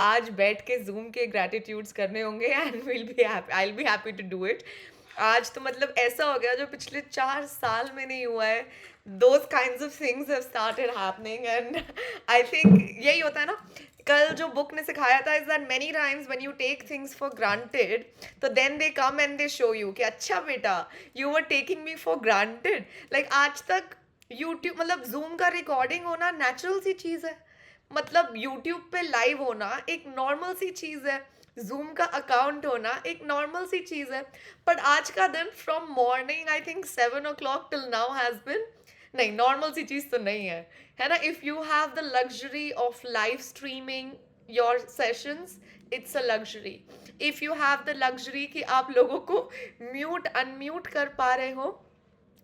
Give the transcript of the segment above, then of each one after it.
आज बैठ के ज़ूम के ग्रैटिट्यूड्स करने होंगे and I will be happy to do it. आज तो मतलब ऐसा हो गया जो पिछले 4 साल में नहीं हुआ है। Those kinds of things have started happening and I think यही होता है ना, कल जो बुक ने सिखाया था is that many times when you take things for granted, तो then they come and they show you कि अच्छा बेटा, you were taking me for granted. Like आज तक यूट्यूब मतलब ज़ूम का रिकॉर्डिंग होना नेचुरल सी चीज़ है। मतलब यूट्यूब पे लाइव होना एक नॉर्मल सी चीज़ है। जूम का अकाउंट होना एक नॉर्मल सी चीज़ है। बट आज का दिन from morning I think 7 o'clock till now has been, नहीं नॉर्मल सी चीज़ तो नहीं है ना। If you have the luxury of live streaming your sessions, it's a luxury. If you have the luxury कि आप लोगों को म्यूट अनम्यूट कर पा रहे हो,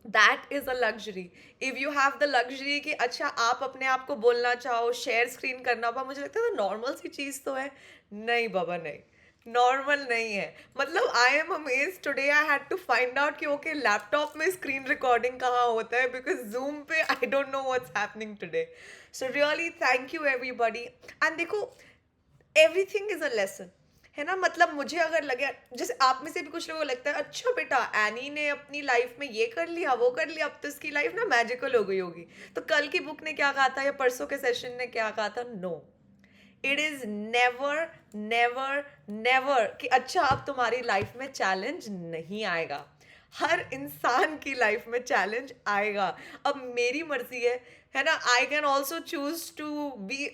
that is a luxury. If you have the luxury कि अच्छा आप अपने आप को बोलना चाहो, शेयर स्क्रीन करना पा, मुझे लगता है नॉर्मल सी चीज़ तो है। नहीं बाबा नहीं, नॉर्मल नहीं है। मतलब I am amaze today, I had to find out कि ओके लैपटॉप में स्क्रीन रिकॉर्डिंग कहाँ होता है, बिकॉज जूम पे I don't know what's happening today. So really thank you everybody. And देखो, एवरीथिंग इज अ लेसन, है ना। मतलब मुझे अगर लगे, जैसे आप में से भी कुछ लोगों को लगता है अच्छा बेटा एनी ने अपनी लाइफ में ये कर लिया वो कर लिया, अब तो इसकी लाइफ ना मैजिकल हो गई होगी। तो कल की बुक ने क्या कहा था या परसों के सेशन ने क्या कहा था? No, it is never never never कि अच्छा अब तुम्हारी लाइफ में चैलेंज नहीं आएगा। हर इंसान की लाइफ में चैलेंज आएगा। अब मेरी मर्जी है ना। I can also choose to be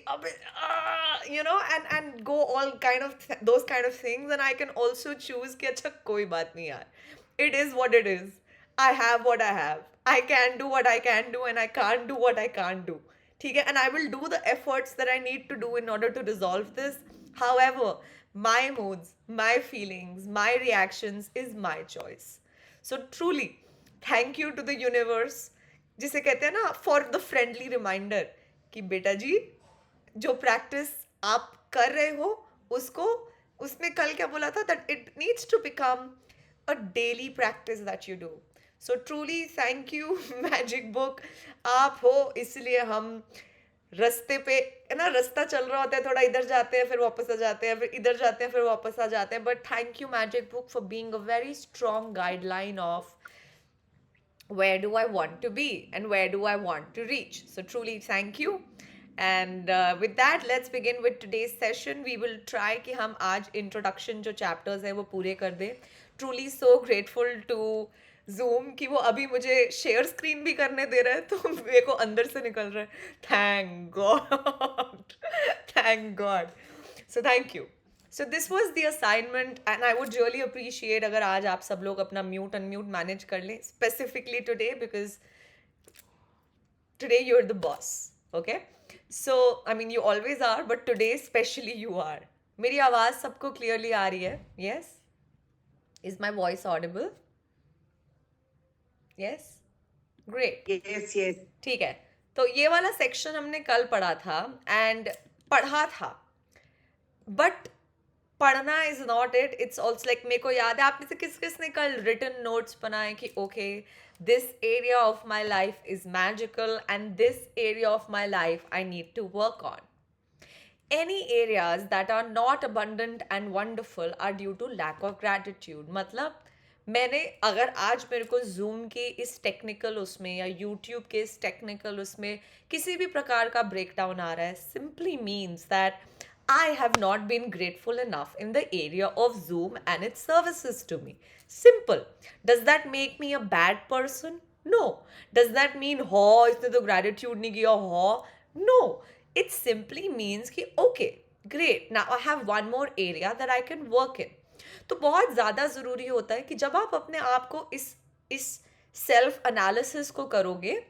you know and go all kind of those kind of things, and I can also choose कि अच्छा कोई बात नहीं यार, it is what it is. I have what I have, I can do what I can do and I can't do what I can't do. ठीक है, and I will do the efforts that I need to do in order to resolve this. However, my moods, my feelings, my reactions is my choice. So truly, thank you to the universe, जिसे कहते हैं ना for the friendly reminder कि बेटा जी जो practice आप कर रहे हो उसको, उसमें कल क्या बोला था, that it needs to become a daily practice that you do. So truly thank you magic book. आप हो इसलिए हम रास्ते पे, है ना, रास्ता चल रहा होता है, थोड़ा इधर जाते हैं फिर वापस आ जाते हैं, फिर इधर जाते हैं फिर वापस आ जाते हैं, but thank you magic book for being a very strong guideline of where do I want to be and where do I want to reach. So, truly, thank you. And with that, let's begin with today's session. We will try कि हम आज introduction जो chapters है वो पूरे कर दें. Truly so grateful to Zoom कि वो अभी मुझे share screen भी करने दे रहा है, तो मेरे को अंदर से निकल रहा है. Thank God. Thank God. So thank you. So this was the assignment and I would really appreciate अगर आज आप सब लोग अपना mute unmute manage कर लें, specifically today because today you're the boss. Okay? So I mean you always are, but today especially you are. मेरी आवाज सबको clearly आ रही है? Yes? Is my voice audible? Yes? Great. Yes, yes. ठीक है, तो ये वाला सेक्शन हमने कल पढ़ा था एंड पढ़ा था, बट पढ़ना is not it, it's also like मेरे को याद है आप में से किस किस ने कल रिटन नोट्स बनाए कि okay this area of my life is magical and this area of my life I need to work on. Any areas that are not abundant and wonderful are due to lack of gratitude. मतलब मैंने अगर आज मेरे को Zoom के इस technical उसमें या YouTube के इस टेक्निकल उसमें किसी भी प्रकार का ब्रेकडाउन आ रहा है, simply means that I have not been grateful enough in the area of Zoom and its services to me. Simple. Does that make me a bad person? No. Does that mean हो इसने तो gratitude नहीं किया हो? No. It simply means कि okay, great, now I have one more area that I can work in. तो बहुत ज़्यादा ज़रूरी होता है कि जब आप अपने आप को इस सेल्फ एनालिसिस को करोगे,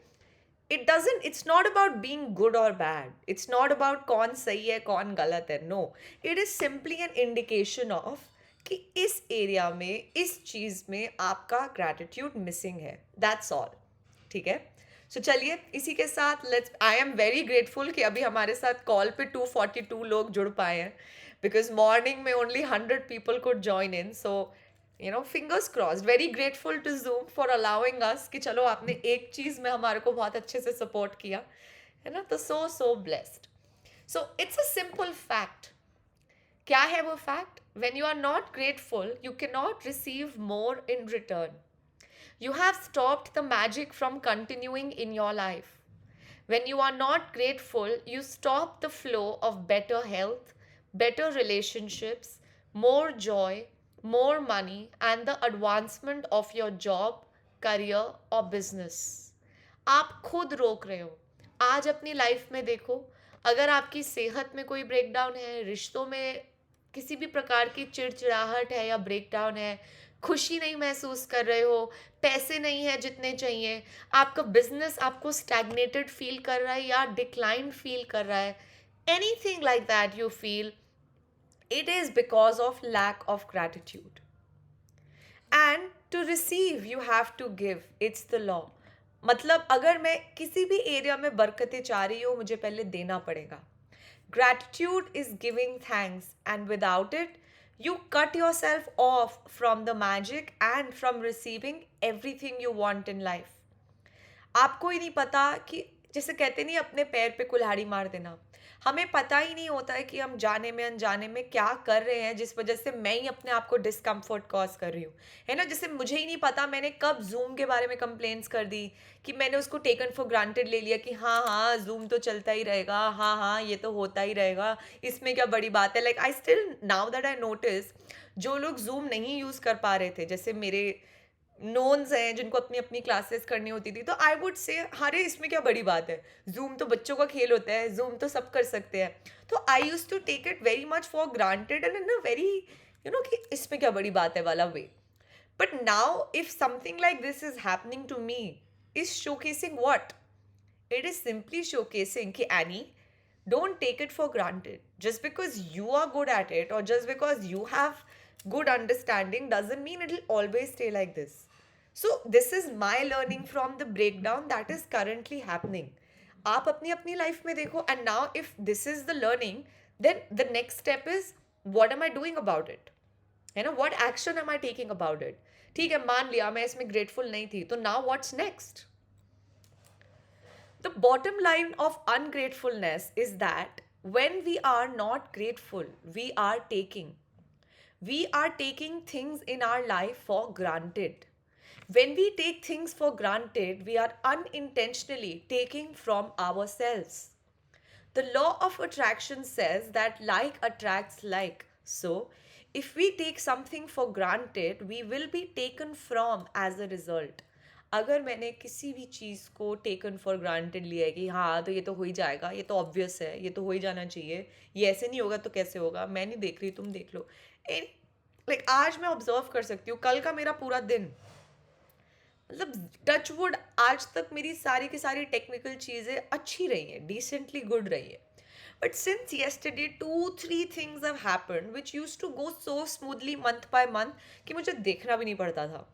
it's not about being good or bad, it's not about कौन सही है कौन गलत है. No, it is simply an indication of कि इस एरिया में इस चीज़ में आपका ग्रैटिट्यूड मिसिंग है. That's all. ठीक है. सो चलिए इसी के साथ let's, I am very grateful कि अभी हमारे साथ कॉल पे 242 लोग जुड़ पाए हैं, बिकॉज मॉर्निंग में only 100 people could join in. So you know fingers crossed, very grateful to Zoom for allowing us कि चलो आपने एक चीज़ में हमारे को बहुत अच्छे से सपोर्ट किया, है ना. तो so blessed. So it's a simple fact क्या है वो fact? When you are not grateful, you cannot receive more in return. You have stopped the magic from continuing in your life. When you are not grateful, you stop the flow of better health, better relationships, more joy, more money, and the advancement of your job, career, or business. आप खुद रोक रहे हो. आज अपनी life में देखो, अगर आपकी सेहत में कोई ब्रेकडाउन है, रिश्तों में किसी भी प्रकार की चिड़चिड़ाहट है या ब्रेकडाउन है, खुशी नहीं महसूस कर रहे हो, पैसे नहीं है जितने चाहिए, आपका बिजनेस आपको स्टैग्नेटेड फील कर रहा है या डिक्लाइन फील कर रहा है, anything like that you feel, it is because of lack of gratitude. And to receive you have to give, it's the law. मतलब अगर मैं किसी भी एरिया में बरकतें चाह रही हूँ, मुझे पहले देना पड़ेगा. Gratitude is giving thanks, and without it, you cut yourself off from the magic and from receiving everything you want in life. आपको ही नहीं पता कि जैसे कहते नहीं अपने पैर पे कुल्हाड़ी मार देना. हमें पता ही नहीं होता है कि हम जाने में अनजाने में क्या कर रहे हैं जिस वजह से मैं ही अपने आप को डिस्कम्फर्ट कॉज कर रही हूँ, है ना. जैसे मुझे ही नहीं पता मैंने कब जूम के बारे में कंप्लेंट्स कर दी कि मैंने उसको टेकन फॉर ग्रांटेड ले लिया कि हाँ हाँ जूम तो चलता ही रहेगा, हाँ हाँ ये तो होता ही रहेगा, इसमें क्या बड़ी बात है. Like I still now that I notice जो लोग जूम नहीं यूज़ कर पा रहे थे, जैसे मेरे नोन्स हैं जिनको अपनी अपनी क्लासेस करनी होती थी, तो आई वुड से अरे इसमें क्या बड़ी बात है, जूम तो बच्चों का खेल होता है, जूम तो सब कर सकते हैं. तो I use to take it very much for granted and in a very कि इसमें क्या बड़ी बात है वाला way. But now if something like this is happening to me, is showcasing what? It is simply showcasing कि Annie, don't take it for granted. Just because you are good at it or just because you have good understanding doesn't mean it'll always stay like this. So this is my learning from the breakdown that is currently happening. आप अपनी अपनी life में देखो, and now if this is the learning, then the next step is what am I doing about it? है ना, what action am I taking about it? ठीक है, मान लिया मैं इसमें grateful नहीं थी, तो now what's next? The bottom line of ungratefulness is that when we are not grateful, we are taking. We are taking things in our life for granted. When we take things for granted, we are unintentionally taking from ourselves. The law of attraction says that like attracts like. So, if we take something for granted, we will be taken from as a result. अगर मैंने किसी भी चीज़ को taken for granted लिया है कि हाँ तो ये तो हो ही जाएगा, ये तो ऑब्वियस है, ये तो हो ही जाना चाहिए, ये ऐसे नहीं होगा तो कैसे होगा, मैं नहीं देख रही तुम देख लो. लाइक आज मैं ऑब्जर्व कर सकती हूँ, कल का मेरा पूरा दिन मतलब टचवुड आज तक मेरी सारी की सारी टेक्निकल चीज़ें अच्छी रही हैं, डिसेंटली गुड रही है. But since yesterday 2-3 things have happened which used to go so smoothly month by month कि मुझे देखना भी नहीं पड़ता था.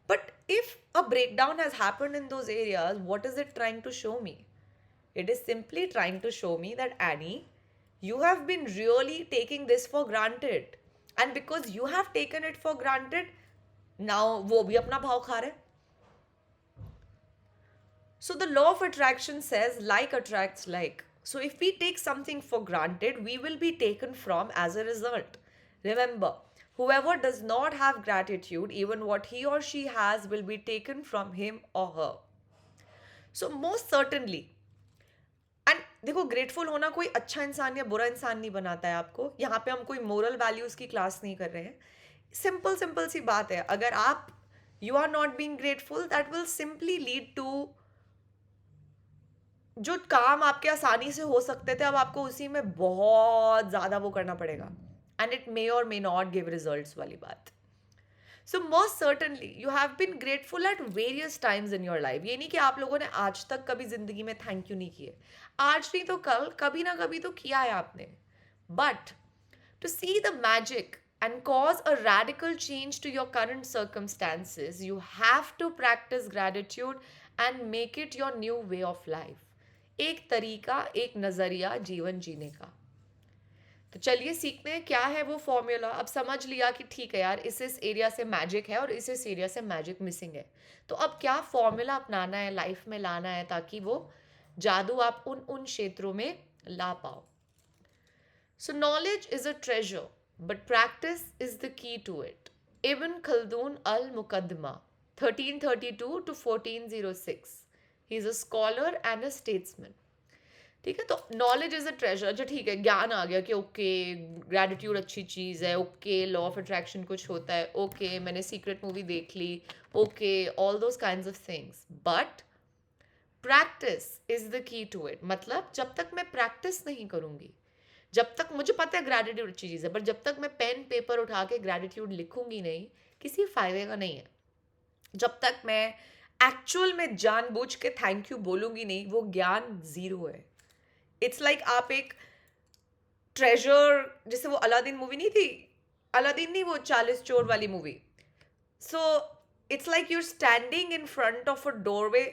But if a breakdown has happened in those areas, what is it trying to show me? It is simply trying to show me that Annie, you have been really taking this for granted. And because you have taken it for granted, now वो भी अपना भाव खा रहे. So the law of attraction says like attracts like. So if we take something for granted, we will be taken from as a result. Remember, whoever does not have gratitude, even what he or she has will be taken from him or her. So most certainly, and देखो grateful होना कोई अच्छा इंसान या बुरा इंसान नहीं बनाता है आपको. यहाँ पे हम कोई मोरल वैल्यूज की क्लास नहीं कर रहे हैं. सिंपल सिंपल सी बात है, अगर आप you are not being grateful, that will simply lead to जो काम आपके आसानी से हो सकते थे अब आपको उसी में बहुत ज़्यादा वो करना पड़ेगा, एंड इट मे और मे नॉट गिव रिजल्ट्स वाली बात. So most certainly you have been grateful at various times in your life. ये नहीं कि आप लोगों ने आज तक कभी जिंदगी में थैंक यू नहीं किए, आज नहीं तो कल कभी ना कभी तो किया है आपने. But to see the magic and cause a radical change to your current circumstances, you have to practice gratitude and make it your new way of life. एक तरीका, एक नज़रिया जीवन जीने का. तो चलिए सीखते हैं क्या है वो फॉर्मूला. अब समझ लिया कि ठीक है यार, इस एरिया से मैजिक है और इस एरिया से मैजिक मिसिंग है, तो अब क्या फॉर्मूला अपनाना है, लाइफ में लाना है ताकि वो जादू आप उन क्षेत्रों में ला पाओ. So knowledge is a treasure, but practice is the key to it. Ibn Khaldun al-Muqaddimah, 1332 to 1406. He is a scholar and a statesman. ठीक है, तो नॉलेज इज अ ट्रेजर. अच्छा ठीक है, ज्ञान आ गया कि ओके ग्रेटिट्यूड अच्छी चीज़ है, ओके लॉ ऑफ अट्रैक्शन कुछ होता है, ओके मैंने सीक्रेट मूवी देख ली, okay all those kinds of things, but practice is the key to it. मतलब जब तक मैं प्रैक्टिस नहीं करूँगी, जब तक मुझे पता है ग्रेटिट्यूड अच्छी चीज़ है, बट जब तक मैं पेन पेपर उठा के ग्रेटिट्यूड लिखूंगी नहीं, किसी फायदे का नहीं है. जब तक मैं एक्चुअल में जानबूझ के थैंक यू बोलूंगी नहीं, वो ज्ञान जीरो है. इट्स लाइक आप एक ट्रेजर, जैसे वो अलादीन मूवी नहीं थी, अलादीन नहीं, वो 40 चोर वाली मूवी. So it's like you're standing in front of a doorway.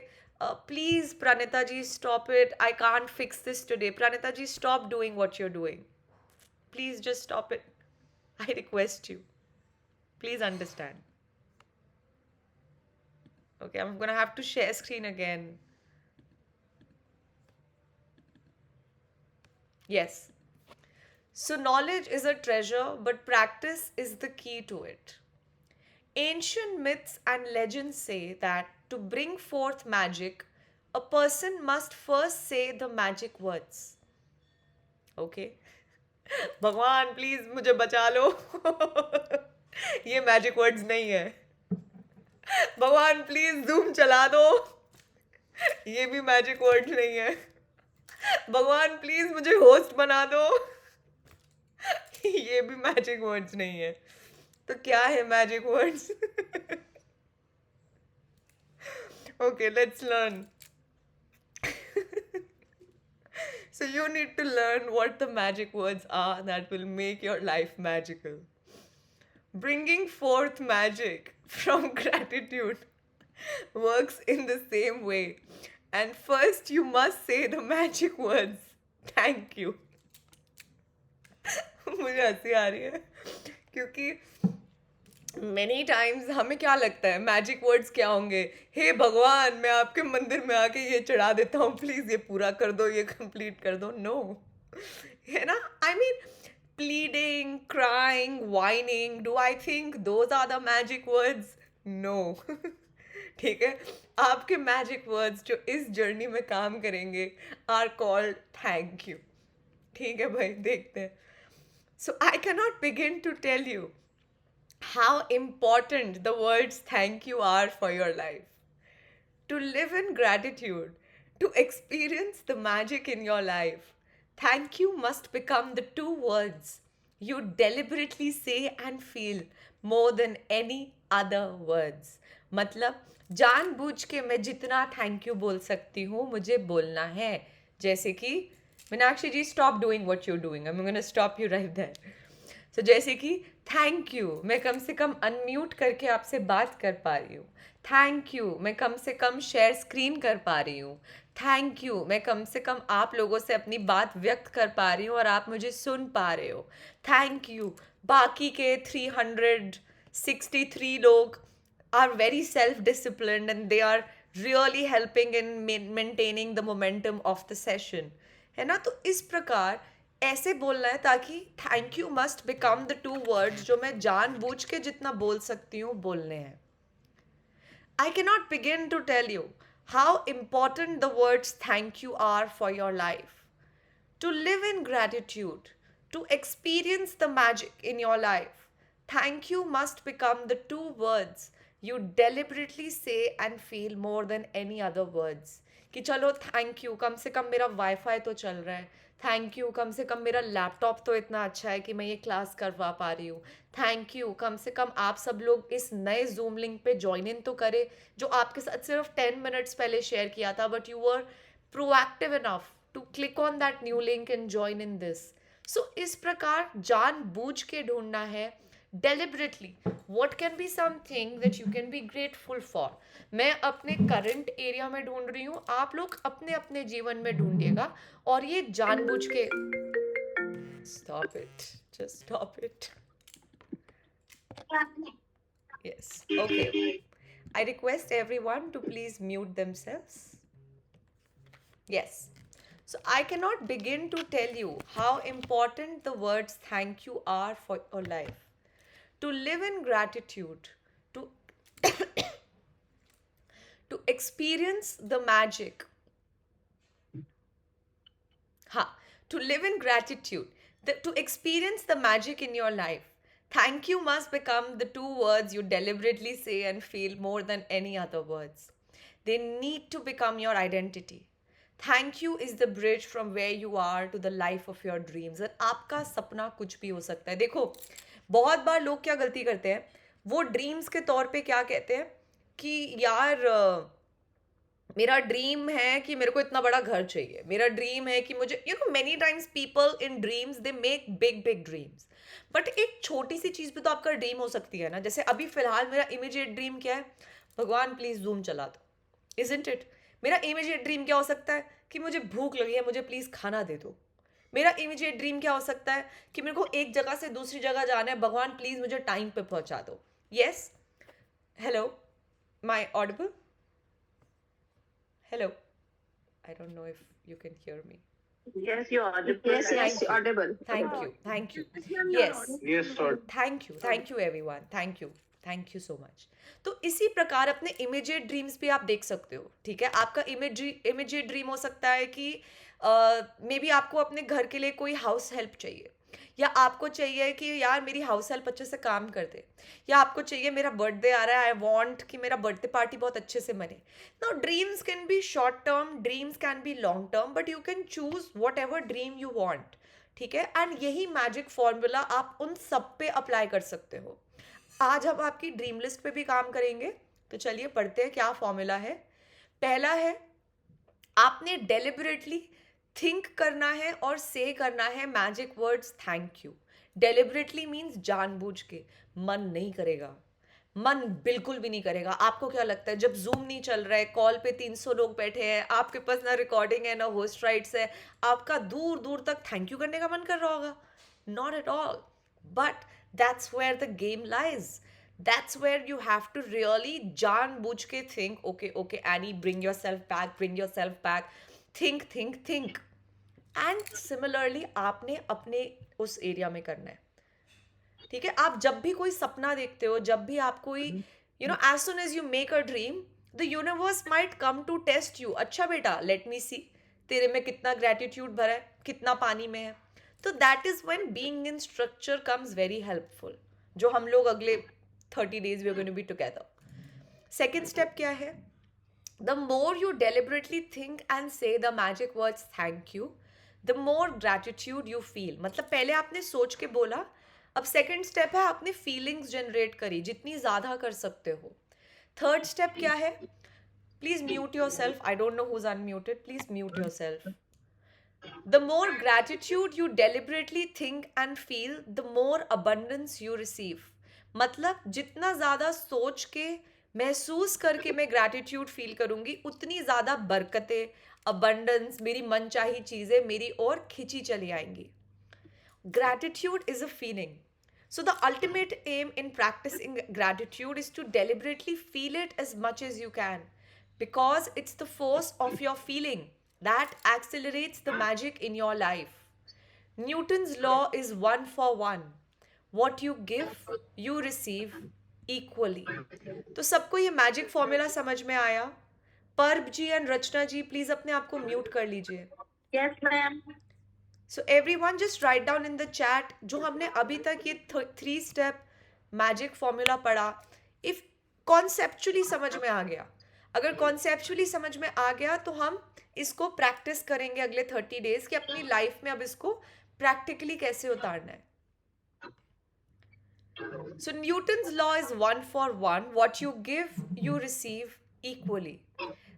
Please Pranita ji stop it, I can't fix this today. Pranita ji stop doing what you are doing, please just stop it, I request you, please understand. Okay, I'm gonna have to share screen again. Yes. So knowledge is a treasure, but practice is the key to it. Ancient myths and legends say that to bring forth magic, a person must first say the magic words. Okay? भगवान please मुझे बचा लो. ये magic words नहीं है. भगवान please zoom चला दो, ये भी मैजिक वर्ड नहीं है. भगवान प्लीज मुझे होस्ट बना दो, ये भी मैजिक वर्ड्स नहीं है. तो क्या है magic words? Okay, let's learn. So you need to learn what the magic words are that will make your life magical. Bringing forth magic from gratitude works in the same way. And first, you must say the magic words. Thank you. मुझे हंसी आ रही है क्योंकि many times हमें क्या लगता है magic words क्या होंगे? हे भगवान, मैं आपके मंदिर में आके ये चढ़ा देता हूँ, प्लीज ये पूरा कर दो, ये कंप्लीट कर दो. नो, है ना? I mean pleading, crying, whining, do I think those are the magic words? No. ठीक है, आपके मैजिक वर्ड्स जो इस जर्नी में काम करेंगे आर कॉल्ड थैंक यू. ठीक है भाई, देखते हैं. So I cannot begin to tell you how important the words thank you are for your life. To live in gratitude, to experience the magic in your life, thank you must become the two words you deliberately say and feel more than any other words. मतलब जानबूझ के मैं जितना thank you बोल सकती हूँ मुझे बोलना है. जैसे कि Meenakshi ji, stop doing what you doing, I am gonna stop you right there. So जैसे कि थैंक यू, मैं कम से कम अनम्यूट करके आपसे बात कर पा रही हूँ. थैंक यू, मैं कम से कम शेयर स्क्रीन कर पा रही हूँ. थैंक यू, मैं कम से कम आप लोगों से अपनी बात व्यक्त कर पा रही हूँ और आप मुझे सुन पा रहे हो. थैंक यू, बाकी के 363 लोग are very self-disciplined and they are really helping in maintaining the momentum of the session. है ना? तो इस प्रकार ऐसे बोलना है ताकि thank you must become the two words जो मैं जानबूझ के जितना बोल सकती हूँ बोलने हैं. I cannot begin to tell you how important the words thank you are for your life. To live in gratitude, to experience the magic in your life, thank you must become the two words you deliberately say and feel more than any other words. कि चलो thank you, कम से कम मेरा wifi तो चल रहा है. Thank you, कम से कम मेरा लैपटॉप तो इतना अच्छा है कि मैं ये क्लास करवा पा रही हूँ. थैंक यू, कम से कम आप सब लोग इस नए जूम लिंक पे ज्वाइन इन तो करें जो आपके साथ सिर्फ 10 मिनट्स पहले शेयर किया था, but you were proactive enough to click on that new link and join in this. So इस प्रकार जानबूझ के ढूंढना है deliberately what can be something that you can be grateful for. मैं अपने करंट एरिया में ढूंढ रही हूँ, आप लोग अपने अपने जीवन में ढूंढिएगा और ये जानबूझ के. Stop it, just stop it. Yes, okay. I request everyone to please mute themselves. Yes. So I cannot begin to tell you how important the words thank you are for your life. To live in gratitude, to to experience the magic. Ha, to live in gratitude, to experience the magic in your life. Thank you must become the two words you deliberately say and feel more than any other words. They need to become your identity. Thank you is the bridge from where you are to the life of your dreams. और आपका सपना कुछ भी हो सकता है. देखो, बहुत बार लोग क्या गलती करते हैं, वो ड्रीम्स के तौर पे क्या कहते हैं कि यार मेरा ड्रीम है कि मेरे को इतना बड़ा घर चाहिए, मेरा ड्रीम है कि मुझे, you know, many times people in dreams they make big big dreams. But एक छोटी सी चीज भी तो आपका ड्रीम हो सकती है ना. जैसे अभी फिलहाल मेरा इमीडिएट ड्रीम क्या है, भगवान प्लीज जूम चला दो. Isn't it? मेरा इमीडिएट ड्रीम क्या हो सकता है कि मुझे भूख लगी है, मुझे प्लीज खाना दे दो. मेरा इमीडिएट ड्रीम क्या हो सकता है कि मेरे को एक जगह से दूसरी जगह जाना है, भगवान प्लीज मुझे टाइम पे पहुंचा दो. Yes, hello, my Audible? Hello. I don't know if you can hear me. Yes, you're audible. Thank Yes, you. audible. Thank you. Thank you. Yes. Yes, sir. Thank you. Thank you everyone. Thank you. Thank you so much. तो इसी प्रकार अपने immediate dreams भी आप देख सकते हो. ठीक है, आपका इमीडिएट ड्रीम हो सकता है कि मे बी आपको अपने घर के लिए कोई हाउस हेल्प चाहिए, या आपको चाहिए कि यार मेरी हाउस हेल्प अच्छे से काम कर दे, या आपको चाहिए मेरा बर्थडे आ रहा है, आई वांट कि मेरा बर्थडे पार्टी बहुत अच्छे से बने. Now dreams can be short term, dreams can be long term, but you can choose what ever dream you want. ठीक है, एंड यही मैजिक फॉर्मूला आप उन सब पे अप्लाई कर सकते हो. आज हम आपकी ड्रीम लिस्ट पे भी काम करेंगे. तो चलिए पढ़ते हैं क्या फॉर्मूला है. पहला है, आपने डेलिबरेटली थिंक करना है और से करना है magic words thank you. Deliberately means जानबूझ के. मन नहीं करेगा, मन बिल्कुल भी नहीं करेगा. आपको क्या लगता है जब जूम नहीं चल रहा है, कॉल पे 300 लोग बैठे हैं, आपके पास ना रिकॉर्डिंग है ना होस्ट राइट्स है, आपका दूर दूर तक थैंक यू करने का मन कर रहा होगा? Not at all. But that's where the game lies. That's where you have to really जानबूझ के think, okay Annie, bring yourself back, think. And similarly आपने अपने उस एरिया में करना है. ठीक है, आप जब भी कोई सपना देखते हो, जब भी आप कोई, you know, as soon as you make a dream, the universe might come to test you. अच्छा बेटा, let me see तेरे में कितना ग्रेटिट्यूड भरा है, कितना पानी में है. तो that is when being in structure comes very helpful, जो हम लोग अगले 30 days we are going to be together. Second step क्या है? The more you deliberately think and say the magic words thank you, the more gratitude you feel. मतलब पहले आपने सोच के बोला, अब सेकेंड स्टेप है आपने फीलिंग्स जनरेट करी, जितनी ज़्यादा कर सकते हो. थर्ड स्टेप क्या है? Please mute your self. I don't know who is unmuted. Please mute your self. The more gratitude you deliberately think and feel, the more abundance you receive. मतलब जितना ज़्यादा सोच के महसूस करके मैं ग्रैटिट्यूड फील करूँगी, उतनी ज़्यादा बरकतें, अबंडेंस, मेरी मनचाही चीज़ें मेरी ओर खिंची चली आएंगी. Gratitude is a feeling. So the ultimate aim in practicing gratitude is to deliberately feel it as much as you can, because it's the force of your feeling that accelerates the magic in your life. Newton's law is 1 for 1. What you give, you receive equally. तो सबको ये magic formula समझ में आया? पर्ब जी and Rachna ji please अपने आप को म्यूट कर लीजिए. Yes, ma'am. So everyone just right down in the chat जो हमने अभी तक ये 3 स्टेप मैजिक फॉर्मूला पढ़ा. इफ कॉन्सेप्चुअली समझ में आ गया, अगर कॉन्सेप्चुअली समझ में आ गया तो हम इसको प्रैक्टिस करेंगे अगले 30 days कि अपनी लाइफ में अब इसको प्रैक्टिकली कैसे उतारना है. So Newton's law is 1 for 1. What you give you receive equally.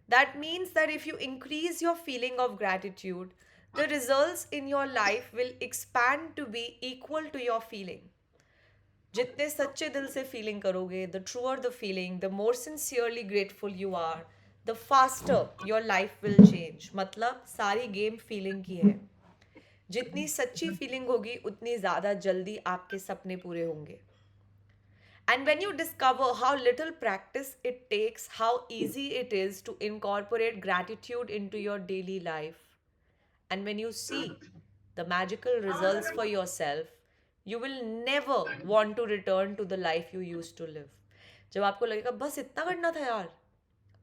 That means that if you increase your feeling of gratitude, the results in your life will expand to be equal to your feeling. जितने सच्चे दिल से feeling करोगे, the truer the feeling, the more sincerely grateful you are, the faster your life will change. मतलब सारी game feeling की है. जितनी सच्ची फीलिंग होगी उतनी ज़्यादा जल्दी आपके सपने पूरे होंगे. And when you discover how little practice it takes, how easy it is to incorporate gratitude into your daily life, and when you see the magical results for yourself, you will never want to return to the life you used to live. जब आपको लगेगा बस इतना करना था यार,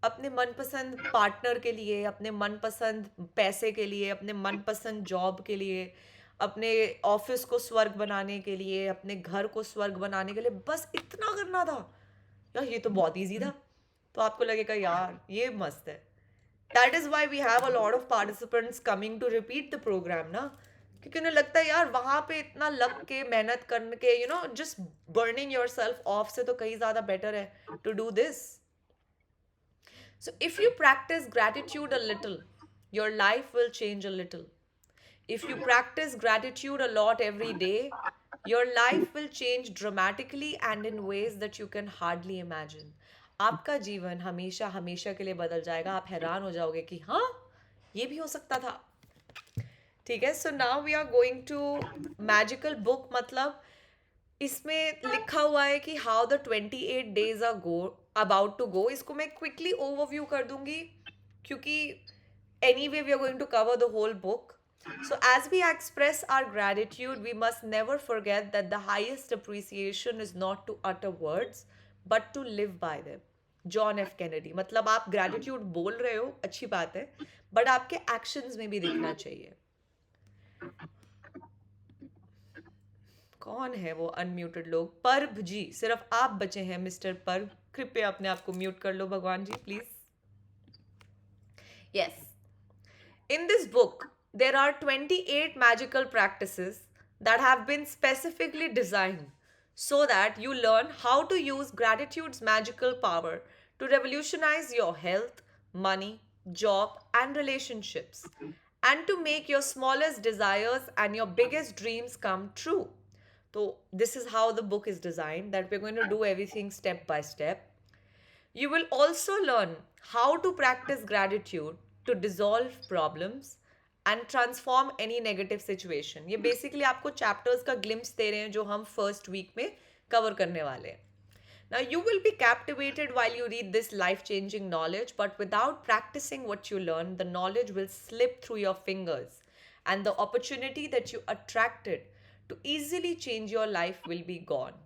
अपने मनपसंद पार्टनर के लिए, अपने मनपसंद पैसे के लिए, अपने मनपसंद जॉब के लिए, अपने ऑफिस को स्वर्ग बनाने के लिए, अपने घर को स्वर्ग बनाने के लिए बस इतना करना था यार, ये तो बहुत इजी था, तो आपको लगेगा यार ये मस्त है. That is why we have a lot of participants coming to repeat the program ना, क्योंकि उन्हें लगता है यार वहां पे इतना लग के मेहनत करने के, you know, just burning your self off से तो कहीं ज्यादा बेटर है to do this. So, if you practice gratitude a little, your life will change a little. If you practice gratitude a lot every day, your life will change dramatically and in ways that you can hardly imagine. आपका जीवन हमेशा हमेशा के लिए बदल जाएगा. आप हैरान हो जाओगे कि हाँ ये भी हो सकता था. ठीक है. So now we are going to magical book. मतलब इसमें लिखा हुआ है कि how the 28 days are go about to go. इसको मैं क्विकली ओवरव्यू कर दूंगी क्योंकि anyway we are going to cover the whole book. So as we express our gratitude, we must never forget that the highest appreciation is not to utter words but to live by them. John F Kennedy. मतलब आप gratitude बोल रहे हो, अच्छी बात है, but आपके actions में भी दिखना चाहिए. कौन है वो अनम्यूटेड लोग? पर्व जी, सिर्फ आप बचे हैं मिस्टर पर्व. कृपया अपने आप को म्यूट कर लो Bhagwan ji please. Yes, in this book there are 28 magical practices that have been specifically designed so that you learn how to use gratitude's magical power to revolutionize your health, money, job and relationships, and to make your smallest desires and your biggest dreams come true. So this is how the book is designed, that we're going to do everything step by step. You will also learn how to practice gratitude to dissolve problems and transform any negative situation. ये basically आपको chapters का glimpse दे रहे हैं जो हम first week में cover करने वाले हैं. Now you will be captivated while you read this life-changing knowledge, but without practicing what you learn, the knowledge will slip through your fingers, and the opportunity that you attracted to easily change your life will be gone.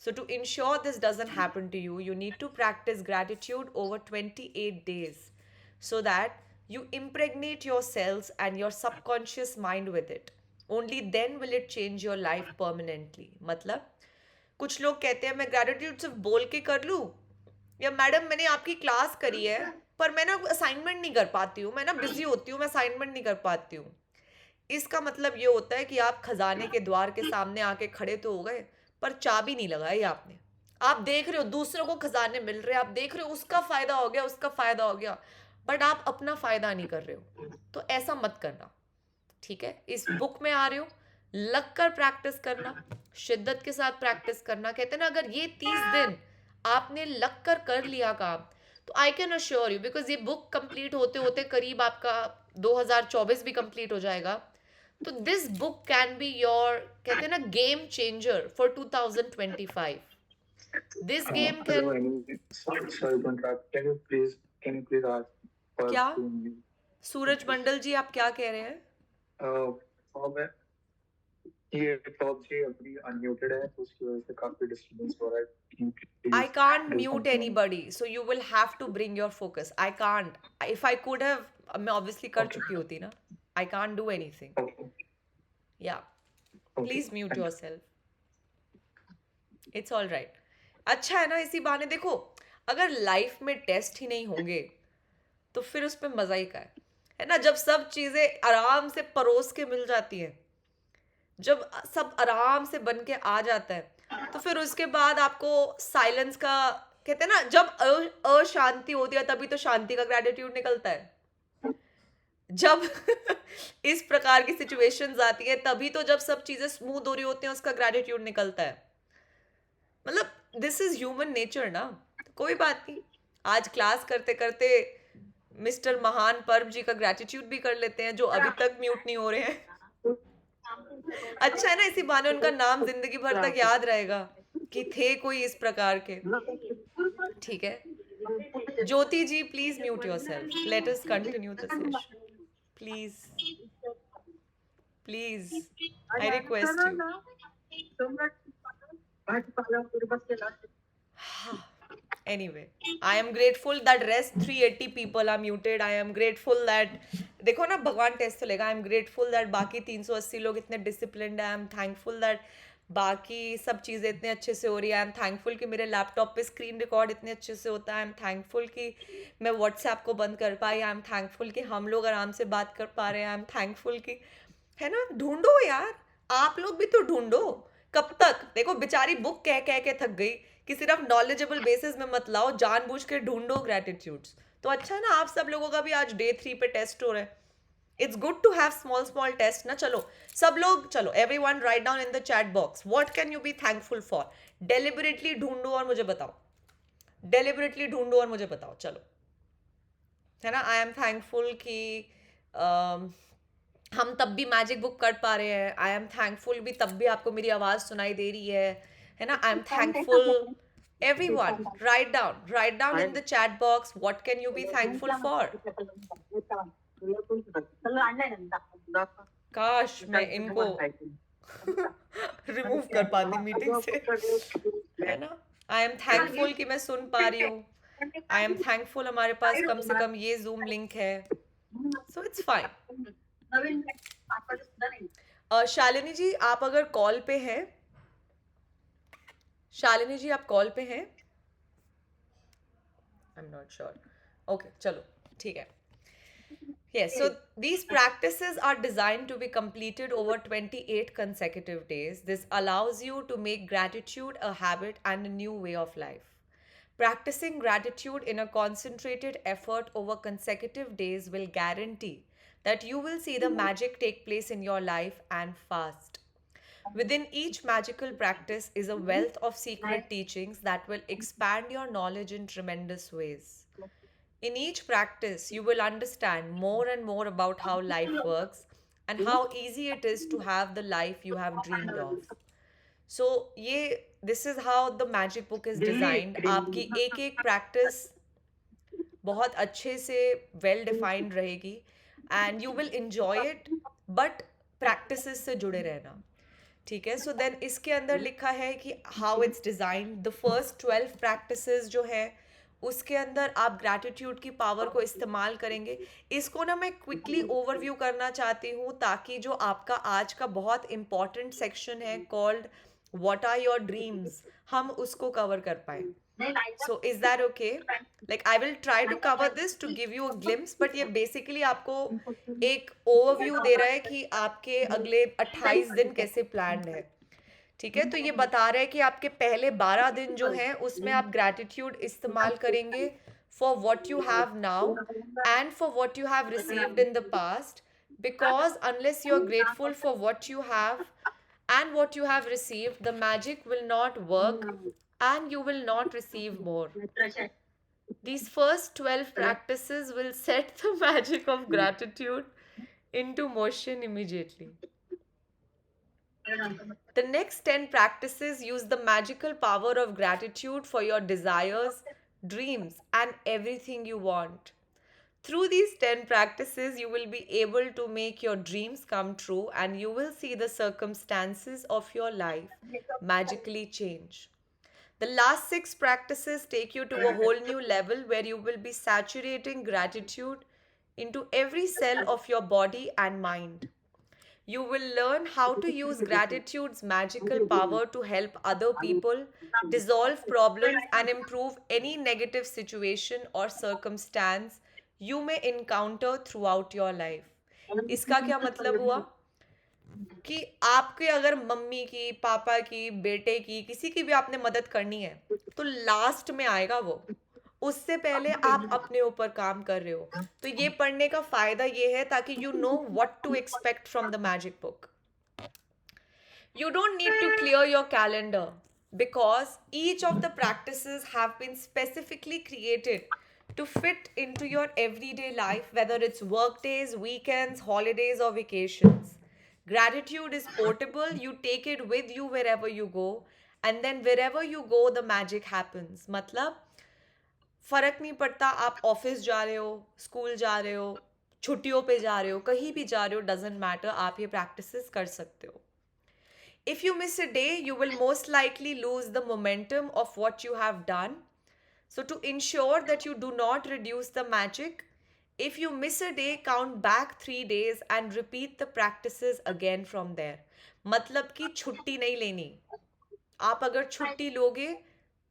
So to ensure this doesn't happen to you, you need to practice gratitude over 28 days so that you impregnate your cells and your subconscious mind with it. Only then will it change your life permanently. मतलब कुछ लोग कहते हैं मैं gratitude सिर्फ बोल के कर लूँ, या मैडम मैंने आपकी क्लास करी है पर मैं ना असाइनमेंट नहीं कर पाती हूँ, मैं ना बिजी होती हूँ, मैं असाइनमेंट नहीं कर पाती हूँ. इसका मतलब ये होता है कि आप खजाने के द्वार के सामने आके खड़े तो हो गए पर चाबी नहीं लगाई आपने. आप देख रहे हो दूसरों को खजाने मिल रहे हैं, आप देख रहे हो उसका फायदा हो गया, उसका फायदा हो गया, बट आप अपना फायदा नहीं कर रहे हो. तो ऐसा मत करना. ठीक है, इस बुक में आ रहे हो, लग कर प्रैक्टिस करना, शिद्दत के साथ प्रैक्टिस करना. कहते हैं ना अगर ये 30 दिन आपने लग कर लिया काम, तो I can assure you, because ये बुक कंप्लीट होते होते करीब आपका 2024 भी कंप्लीट हो जाएगा, तो this book can be your, कहते हैं ना, game changer for 2025. This game can. Sorry to interrupt. Can you please ask for क्या? 2 minutes? सूरज मंडल जी आप क्या कह रहे हैं? मैं ये टॉप जी अभी अनम्यूटेड है तो उसकी वजह से काफी डिस्टरबेंस हो रहा है. Can you please I can't do mute something? anybody, so you will have to bring your focus. I can't. If I could have, मैं obviously कर Okay. चुकी होती ना. I can't do anything. Okay. Yeah. Okay. Please mute Thank you. yourself. It's all right. अच्छा है ना, इसी बहाने देखो, अगर लाइफ में टेस्ट ही नहीं होंगे तो फिर उस पर मजा ही का है ना. जब सब चीजें आराम से परोस के मिल जाती हैं, जब सब आराम से बन के आ जाता है, तो फिर उसके बाद आपको साइलेंस का, कहते हैं ना, जब अशांति होती है तभी तो शांति का ग्रेटिट्यूड निकलता है. जब इस प्रकार की सिचुएशंस आती है तभी तो, जब सब चीजें स्मूथ हो रही होती हैं, उसका ग्रेटिट्यूड निकलता है. मतलब दिस इज ह्यूमन नेचर ना. तो कोई बात नहीं, आज क्लास करते करते मिस्टर महान पर्व जी का ग्रेटिट्यूड भी कर लेते हैं जो अभी तक म्यूट नहीं हो रहे हैं. अच्छा है ना, इसी बहाने उनका नाम जिंदगी भर तक याद रहेगा कि थे कोई इस प्रकार के. ठीक है, Jyoti ji please mute yourself. Let us continue the session please. Please, I request you. Anyway, I am grateful that rest 380 people are muted. I am grateful that देखो ना भगवान टेस्ट तो लेगा. I am grateful that बाकी 380 लोग इतने disciplined हैं. I am thankful that बाकी सब चीज़ें इतने अच्छे से हो रही है. I am thankful कि मेरे लैपटॉप पे स्क्रीन रिकॉर्ड इतने अच्छे से होता है. I am thankful कि मैं व्हाट्सएप को बंद कर पाई. I am thankful कि हम लोग आराम से बात कर पा रहे हैं. I am thankful कि है ना. ढूंढो यार, आप लोग भी तो ढूंढो. कब तक देखो बेचारी बुक कह कह के थक गई कि सिर्फ नॉलेजेबल बेसिस में मत लाओ, जानबूझ के ढूंढो ग्रेटिट्यूड्स. तो अच्छा ना, आप सब लोगों का भी आज डे 3 पे टेस्ट हो रहा है. It's good to have small test ना. चलो सब लोग, चलो everyone write down in the chat box what can you be thankful for. Deliberately ढूंढो और मुझे बताओ. डेलिबरेटली ढूंढो और मुझे बताओ. चलो, है ना. आई एम थैंकफुल कि हम तब भी मैजिक बुक कर पा रहे हैं. आई एम थैंकफुल भी तब भी आपको मेरी आवाज़ सुनाई दे रही है ना. I am thankful. Everyone, write down in the chat box what can you be thankful for. काश मैं इनको रिमूव कर पाती मीटिंग से, है ना. आई एम थैंकफुल कि मैं सुन पा रही हूँ. आई एम थैंकफुल हमारे पास कम से कम ये जूम लिंक है. So it's fine. Shalini ji आप अगर कॉल पे हैं, शालिनी जी आप कॉल पे हैं. I am not sure. Okay चलो ठीक है. Yes, so these practices are designed to be completed over 28 consecutive days. This allows you to make gratitude a habit and a new way of life. Practicing gratitude in a concentrated effort over consecutive days will guarantee that you will see the magic take place in your life and fast. Within each magical practice is a wealth of secret teachings that will expand your knowledge in tremendous ways. In each practice, you will understand more and more about how life works and how easy it is to have the life you have dreamed of. So, this is how the magic book is designed. आपकी एक एक practice बहुत अच्छे से well defined रहेगी and you will enjoy it, but practices से जुड़े रहना. ठीक है. सो देन इसके अंदर लिखा है कि how it's design. The first 12 practices जो है उसके अंदर आप ग्रैटिट्यूड की पावर को इस्तेमाल करेंगे. इसको ना मैं क्विकली ओवरव्यू करना चाहती हूँ ताकि जो आपका आज का बहुत इम्पॉर्टेंट सेक्शन है called what are your dreams, हम उसको कवर कर पाए. So is that okay? Like I will try to cover this to give you a glimpse, but ये basically आपको एक overview दे रहा है कि आपके अगले 28 दिन कैसे planned है. ठीक है. तो ये बता रहा है कि आपके पहले 12 दिन जो हैं उसमें आप gratitude इस्तेमाल करेंगे for what you have now and for what you have received in the past, because unless you're grateful for what you have and what you have received, the magic will not work and you will not receive more. These first 12 practices will set the magic of gratitude into motion immediately. The next 10 practices use the magical power of gratitude for your desires, dreams, and everything you want. Through these 10 practices, you will be able to make your dreams come true and you will see the circumstances of your life magically change. The last 6 practices take you to a whole new level where you will be saturating gratitude into every cell of your body and mind. You will learn how to use gratitude's magical power to help other people, dissolve problems, and improve any negative situation or circumstance you may encounter throughout your life. इसका क्या मतलब हुआ कि आपके अगर mummy की, पापा की, बेटे की, किसी की भी आपने मदद करनी है तो लास्ट में आएगा वो. उससे पहले आप अपने ऊपर काम कर रहे हो. तो ये पढ़ने का फायदा ये है ताकि you know what to expect from the magic book. You don't need to clear your calendar because each of the practices have been specifically created to fit into your everyday life, whether it's work days, weekends, holidays, or vacations. Gratitude is portable. You take it with you wherever you go, and then wherever you go, the magic happens. मतलब फर्क नहीं पड़ता आप office जा रहे हो, school जा रहे हो, छुट्टियों पे जा रहे हो, कहीं भी जा रहे हो, डजेंट मैटर, आप ये प्रैक्टिसेस कर सकते हो. If you miss a day, you will most likely lose the momentum of what you have done. So, to ensure that you do not reduce the magic, if you miss a day, count back 3 days and repeat the practices again from there. मतलब कि छुट्टी नहीं लेनी. आप अगर छुट्टी लोगे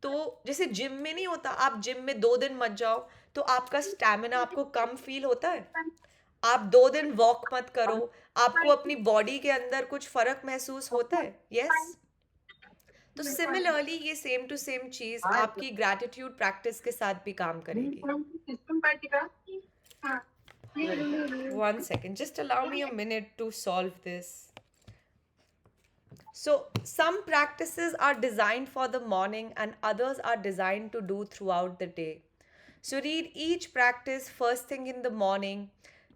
तो जैसे जिम में नहीं होता, आप जिम में 2 दिन मत जाओ तो आपका स्टैमिना आपको कम फील होता है. आप 2 दिन वॉक मत करो, आपको अपनी बॉडी के अंदर कुछ फर्क महसूस होता है. यस. तो सिमिलरली ये सेम टू सेम चीज आपकी ग्रैटिट्यूड प्रैक्टिस के साथ भी काम करेगी. 1 second, just allow me a minute to solve this. So some practices are designed for the morning and others are designed to do throughout the day. So read each practice first thing in the morning.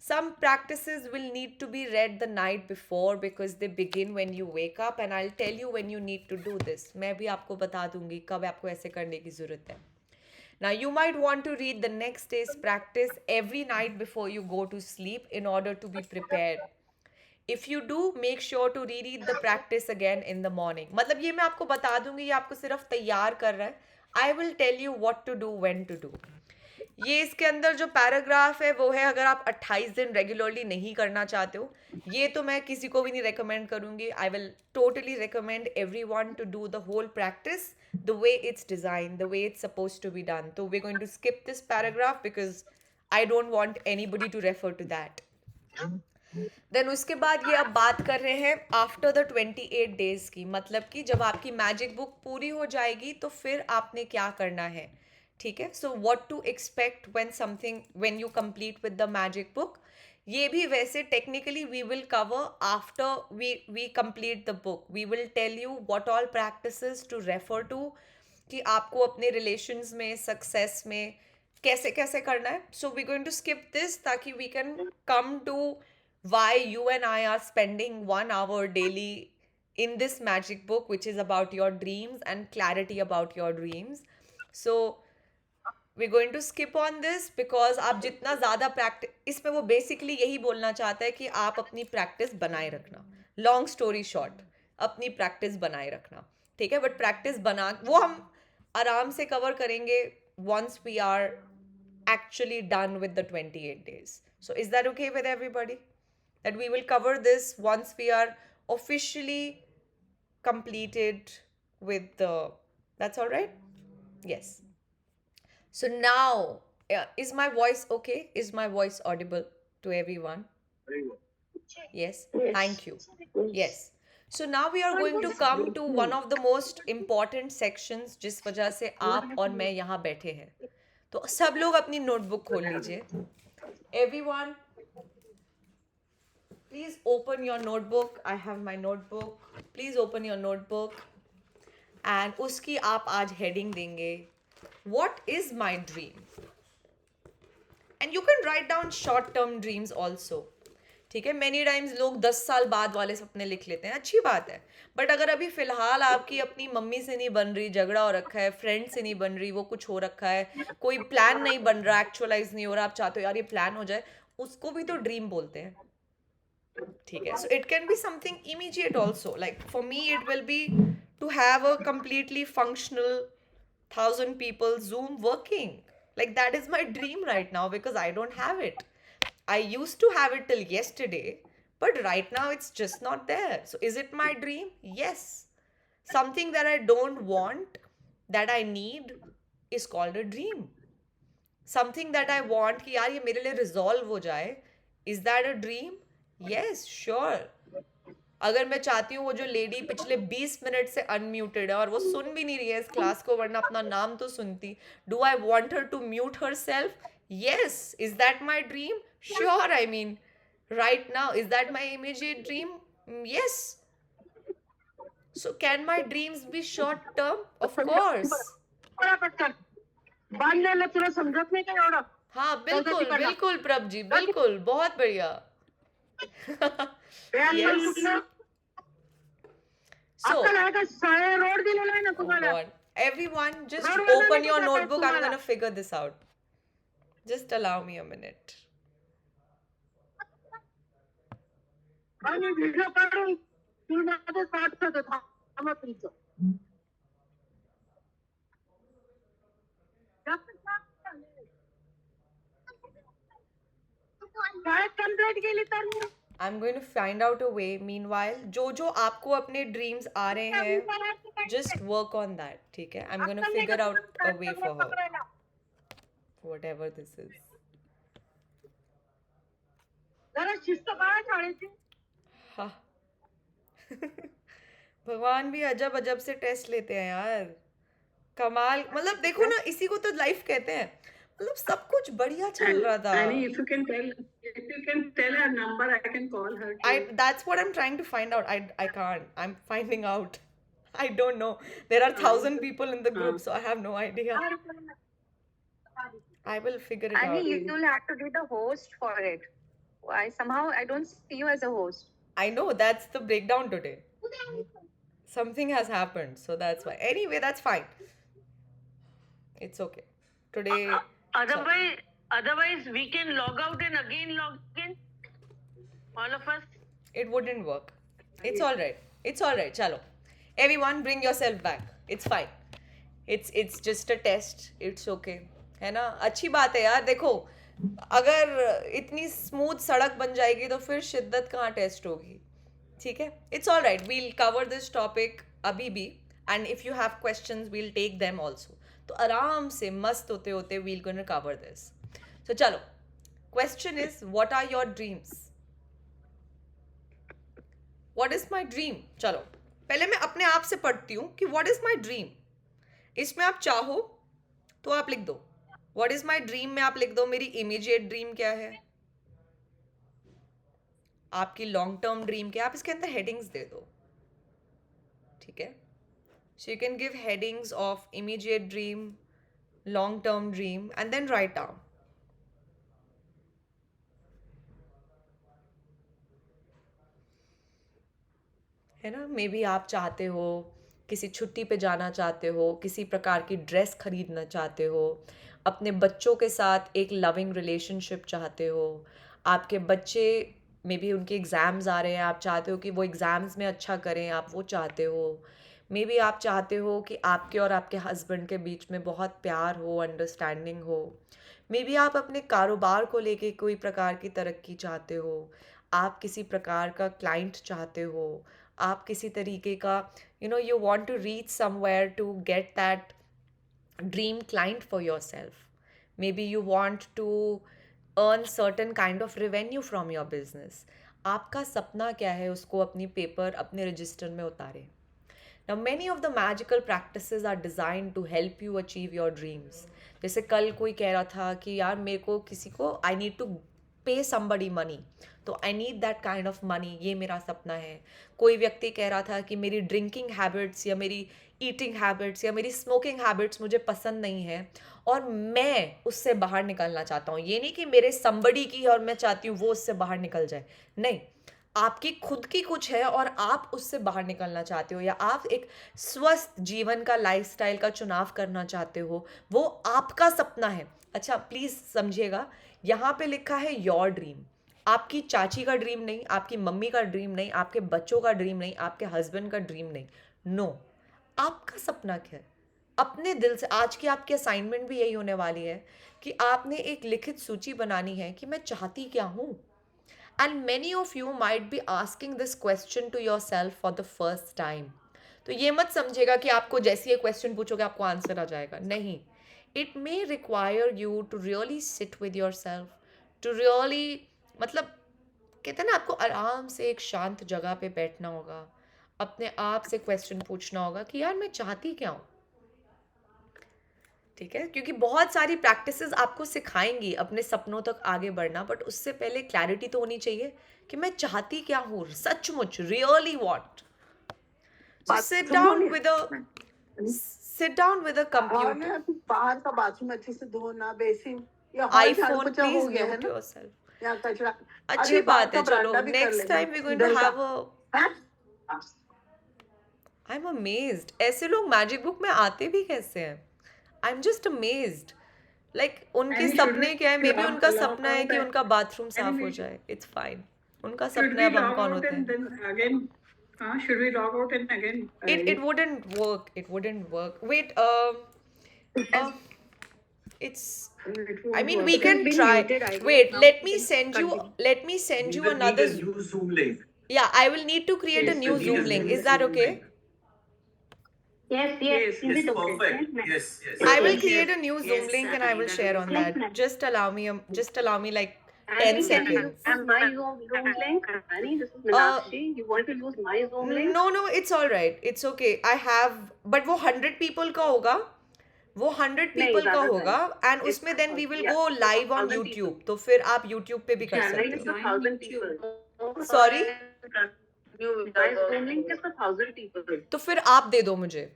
Some practices will need to be read the night before because they begin when you wake up, and I'll tell you when you need to do this. मैं भी आपको बता दूंगी कब आपको ऐसे करने की ज़रूरत है. Now you might want to read the next day's practice every night before you go to sleep in order to be prepared. If you do, make sure to reread the practice again in the morning. मतलब ये मैं आपको बता दूंगी, ये आपको सिर्फ तैयार कर रहा है. I will tell you what to do, when to do. ये इसके अंदर जो पैराग्राफ है वो है अगर आप 28 दिन रेगुलरली नहीं करना चाहते हो. ये तो मैं किसी को भी नहीं रेकमेंड करूंगी. I will totally recommend everyone to do the whole practice the way it's design, the way it's suppose to be done. तो we going to skip this paragraph because I don't want anybody to refer to that. Then उसके बाद ये अब बात कर रहे हैं after the 28 days की. मतलब कि जब आपकी मैजिक बुक पूरी हो जाएगी तो फिर आपने क्या करना है. ठीक है. So what to expect when you complete with the magic book. ये भी वैसे technically we will cover after we complete the book. We will tell you what all practices to refer to, कि आपको अपने रिलेशंस में, success में कैसे कैसे करना है. So we going to skip this ताकि we can come to why you and I are spending 1 hour daily in this magic book, which is about your dreams and clarity about your dreams. So we're going to skip on this because आप जितना ज़्यादा practice, इसमें वो basically यही बोलना चाहता है कि आप अपनी प्रैक्टिस बनाए रखना. लॉन्ग स्टोरी शॉर्ट, अपनी प्रैक्टिस बनाए रखना. ठीक है. बट प्रैक्टिस बना वो हम आराम से कवर करेंगे once we are actually done with the 28 days. So is that okay with everybody? That we will cover this once we are officially completed with the, that's all right? Yes. So now, is my voice okay? Is my voice audible to everyone? Yes. Thank you. Yes. So now we are going to come to one of the most important sections जिस वजह से आप और मैं यहाँ बैठे हैं. तो सब लोग अपनी नोटबुक खोल लीजिए. Everyone, please open your notebook. I have my notebook. Please open your notebook. And उसकी आप आज heading देंगे What is my dream? And you can write down short term dreams also. ठीक है. Many times लोग 10 साल बाद वाले सपने लिख लेते हैं, अच्छी बात है. बट अगर अभी फिलहाल आपकी अपनी मम्मी से नहीं बन रही, झगड़ा हो रखा है, फ्रेंड से नहीं बन रही, वो कुछ हो रखा है, कोई प्लान नहीं बन रहा, एक्चुअलाइज नहीं हो रहा, आप चाहते हो यार ये प्लान हो जाए, उसको भी तो ड्रीम बोलते हैं. ठीक है. So it can be something immediate also. Like for me it will be to have a completely functional 1,000 people Zoom working. Like that is my dream right now because I don't have it. I used to have it till yesterday, but right now it's just not there. So is it my dream? Yes. Something that I don't want, that I need, is called a dream. Something that I want कि यार ये मेरे लिए resolve हो जाए, is that a dream? Yes, sure. अगर मैं चाहती हूँ वो जो लेडी पिछले 20 मिनट से अनम्यूटेड है और वो सुन भी नहीं रही है इस क्लास को, वरना अपना नाम तो सुनती, do I want her to mute her self? Yes. Is that my dream? Sure. I mean right now is that my immediate dream? Yes. So can my dreams be short term? Of course. हाँ बिल्कुल बिल्कुल प्रभ जी, बिल्कुल, बहुत बढ़िया. Yes. So, oh God. Everyone, just open your notebook. I'm going to figure this out. Just allow me a minute. आणि video काढून स्कूलमध्ये पाठवत होता थांबा तुमचं जास्त जास्त झाले. शाळेत कंप्लेंट केली तर मग I am going to find out a way meanwhile जो आपको अपने ड्रीम्स आ रहे हैं जस्ट वर्क ऑन दैट, ठीक है? I am going to figure out a way for her, whatever this is. जरा शिस्त पाळा शाळेची. हाँ. भगवान भी अजब अजब से टेस्ट लेते हैं यार. कमाल, मतलब देखो ना, इसी को तो लाइफ कहते हैं. मतलब सब कुछ बढ़िया चल रहा था. Annie, if you can tell her number, I can call her. That's what I'm trying to find out. I can't. I'm finding out. I don't know. There are 1,000 people in the group, so I have no idea. I will figure it out. Annie, you'll have to be the host for it. I don't see you as a host. I know, that's the breakdown today. Something has happened, so that's why. Anyway, that's fine. It's okay. Today. Otherwise, we can log out and again log in. All of us. It wouldn't work. It's all right. It's all right. Chalo. Everyone, bring yourself back. It's fine. It's just a test. It's okay. है ना? अच्छी बात है यार. देखो, अगर इतनी smooth सड़क बन जाएगी तो फिर शिद्दत कहाँ टेस्ट होगी? ठीक है? It's all right. We'll cover this topic अभी भी. And if you have questions, we'll take them also. तो आराम से मस्त होते होते we're gonna cover this. So चलो. Question is, what are your dreams? What is my dream? चलो, पहले मैं अपने आप से पढ़ती हूँ कि what is my dream? इसमें आप चाहो तो आप लिख दो. What is my dream में आप लिख दो मेरी immediate dream क्या है, आपकी लॉन्ग टर्म ड्रीम क्या, आप इसके अंदर हेडिंग्स दे दो, ठीक है? So you can give headings of immediate dream, long term dream, and then write down. है ना? मे बी आप चाहते हो किसी छुट्टी पे जाना चाहते हो, किसी प्रकार की ड्रेस खरीदना चाहते हो, अपने बच्चों के साथ एक लविंग रिलेशनशिप चाहते हो, आपके बच्चे मे बी उनके एग्ज़ाम्स आ रहे हैं, आप चाहते हो कि वो एग्ज़ाम्स में अच्छा करें, आप वो चाहते हो. मे बी आप चाहते हो कि आपके और आपके हस्बैंड के बीच में बहुत प्यार हो, अंडरस्टैंडिंग हो. मे बी आप अपने कारोबार को लेके कोई प्रकार की तरक्की चाहते हो, आप किसी प्रकार का क्लाइंट चाहते हो, आप किसी तरीके का you want to reach somewhere to get that dream client for yourself. Maybe you want to earn certain kind of revenue from your business. आपका सपना क्या है उसको अपनी पेपर, अपने रजिस्टर में उतारें. Now many of the magical practices are designed to help you achieve your dreams. जैसे कल कोई कह रहा था कि यार मेरे को किसी को I need to pay somebody money, तो I need that kind of money, ये मेरा सपना है. कोई व्यक्ति कह रहा था कि मेरी ड्रिंकिंग हैबिट्स या मेरी ईटिंग हैबिट्स या मेरी स्मोकिंग हैबिट्स मुझे पसंद नहीं है और मैं उससे बाहर निकलना चाहता हूँ. ये नहीं कि मेरे somebody की और मैं चाहती हूँ वो उससे बाहर निकल जाए. नहीं, आपकी खुद की कुछ है और आप उससे बाहर निकलना चाहते हो, या आप एक स्वस्थ जीवन का लाइफस्टाइल का चुनाव करना चाहते हो, वो आपका सपना है. अच्छा प्लीज़ समझिएगा, यहाँ पे लिखा है योर ड्रीम. आपकी चाची का ड्रीम नहीं, आपकी मम्मी का ड्रीम नहीं, आपके बच्चों का ड्रीम नहीं, आपके हस्बैंड का ड्रीम नहीं. नो, आपका सपना क्या है? अपने दिल से. आज की आपकी असाइनमेंट भी यही होने वाली है कि आपने एक लिखित सूची बनानी है कि मैं चाहती क्या हूँ. And many of you might be asking this question to your self for the first time. तो ये मत समझेगा कि आपको जैसे ये क्वेश्चन पूछोगे आपको आंसर आ जाएगा. नहीं, it may require you to really sit with your self, to really, मतलब कहते हैं ना, आपको आराम से एक शांत जगह पे बैठना होगा, अपने आप से क्वेश्चन पूछना होगा कि यार मैं चाहती क्या हूँ. ठीक है? क्योंकि बहुत सारी प्रैक्टिसेस आपको सिखाएंगी अपने सपनों तक आगे बढ़ना, बट उससे पहले क्लैरिटी तो होनी चाहिए कि मैं चाहती क्या हूँ सचमुच, really what. Sit down with a computer. बाहर का बाथरूम अच्छे से धोना, बेसिन या आईफोन प्लीज म्यूट योरसेल्फ. या कचरा. अच्छी बात है. चलो next time we going to have a. I am amazed, ऐसे लोग मैजिक बुक में आते भी कैसे हैं? I am just amazed. Like उनके सपने क्या है? मे बी उनका सपना है कि उनका बाथरूम साफ हो जाए. It's fine. उनका Should सपने we अब हम log कौन out होते and हैं? then again? Should we log out and again? It wouldn't work. It wouldn't work. Wait, uh, it's. It I won't mean, work. we It has can been try. muted, I guess. Wait, Now let we me can send you. continue. Let me send We you will need another. a new Zoom link. Yeah, I will need to create a Yes, new we need Zoom a link. new Is that Zoom okay? link. Yes, Yes, is Yes, it okay? perfect. Yes, Yes, yes. I will yes, create yes. a new Zoom Yes, link and I will Anita, share yes. on that. Just allow me like Annie, 10 can you seconds. use my Zoom link? Annie, this is Uh, Meenakshi. You want to use my Zoom link? No, it's all right. It's okay. I have, but वो 100 people का होगा. वो 100 नहीं, people का ज़्यादा होगा and It's उसमें then we will yeah, go live on 1,000 YouTube. people. तो फिर आप YouTube पे भी कर Channel सकते is हो. for 1,000 people. Sorry? My Zoom link is for 1,000 people. तो फिर आप दे दो मुझे.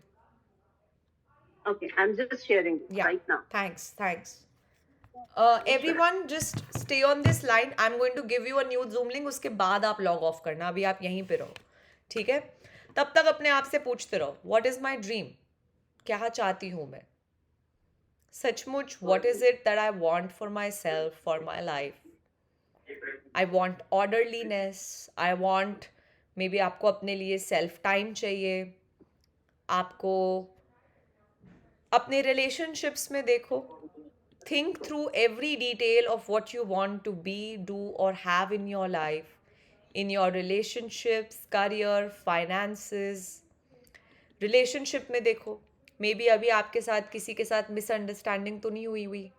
Okay, I'm just sharing it Yeah. right now. Thanks. Everyone just stay on this line. I'm going to give you a new Zoom link. उसके बाद आप log off करना. अभी आप यहीं पे रहो. ठीक है? तब तक अपने आप से पूछते रहो. What is my dream? क्या चाहती हूँ मैं? सचमुच what is it that I want for myself, for my life? I want orderliness. I want maybe आपको अपने लिए self time चाहिए. आपको अपने relationships में देखो. Think through every detail of what you want to be, do or have in your life. In your relationships, career, finances. Relationship में देखो. Maybe अभी आपके साथ किसी के साथ misunderstanding तो नहीं हुई.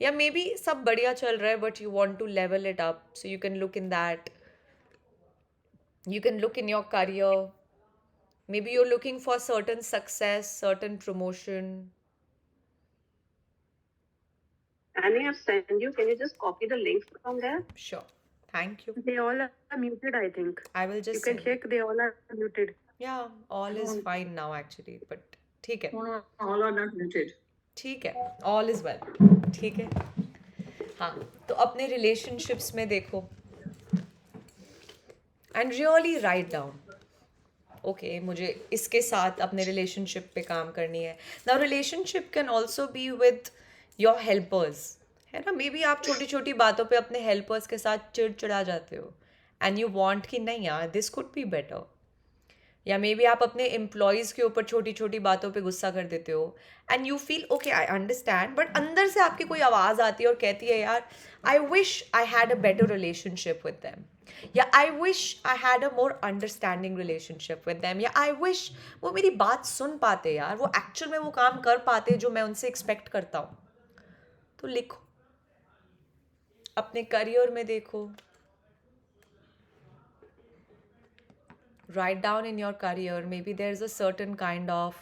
या maybe सब बढ़िया चल रहा है but you want to level it up. So you can look in that. You can look in your career. Maybe you're looking for certain success, certain promotion. Annie, I've sent you. Can you just copy the links from there? Sure. Thank you. They all are muted, I think. I will just You can send check, they all are muted. Yeah, all is fine now actually. But ठीक है. No, all are not muted. ठीक है. All is well. ठीक है. हाँ, तो अपने relationships में देखो. And really write down. Okay, मुझे इसके साथ अपने relationship पे काम करनी है. Now relationship can also be with your helpers. है ना? Maybe आप छोटी छोटी बातों पे अपने helpers के साथ चिड़चिड़ा जाते हो. And you want कि नहीं यार, this could be better. या मे बी आप अपने एम्प्लॉयज़ के ऊपर छोटी छोटी बातों पे गुस्सा कर देते हो and you feel okay I understand but अंदर से आपकी कोई आवाज़ आती है और कहती है यार I wish I had a better relationship with them या I wish I had a more understanding relationship with them या आई विश वो मेरी बात सुन पाते यार वो एक्चुअल में वो काम कर पाते जो मैं उनसे एक्सपेक्ट करता हूँ. तो लिखो. अपने करियर में देखो. Write down in your career, maybe there's a certain kind of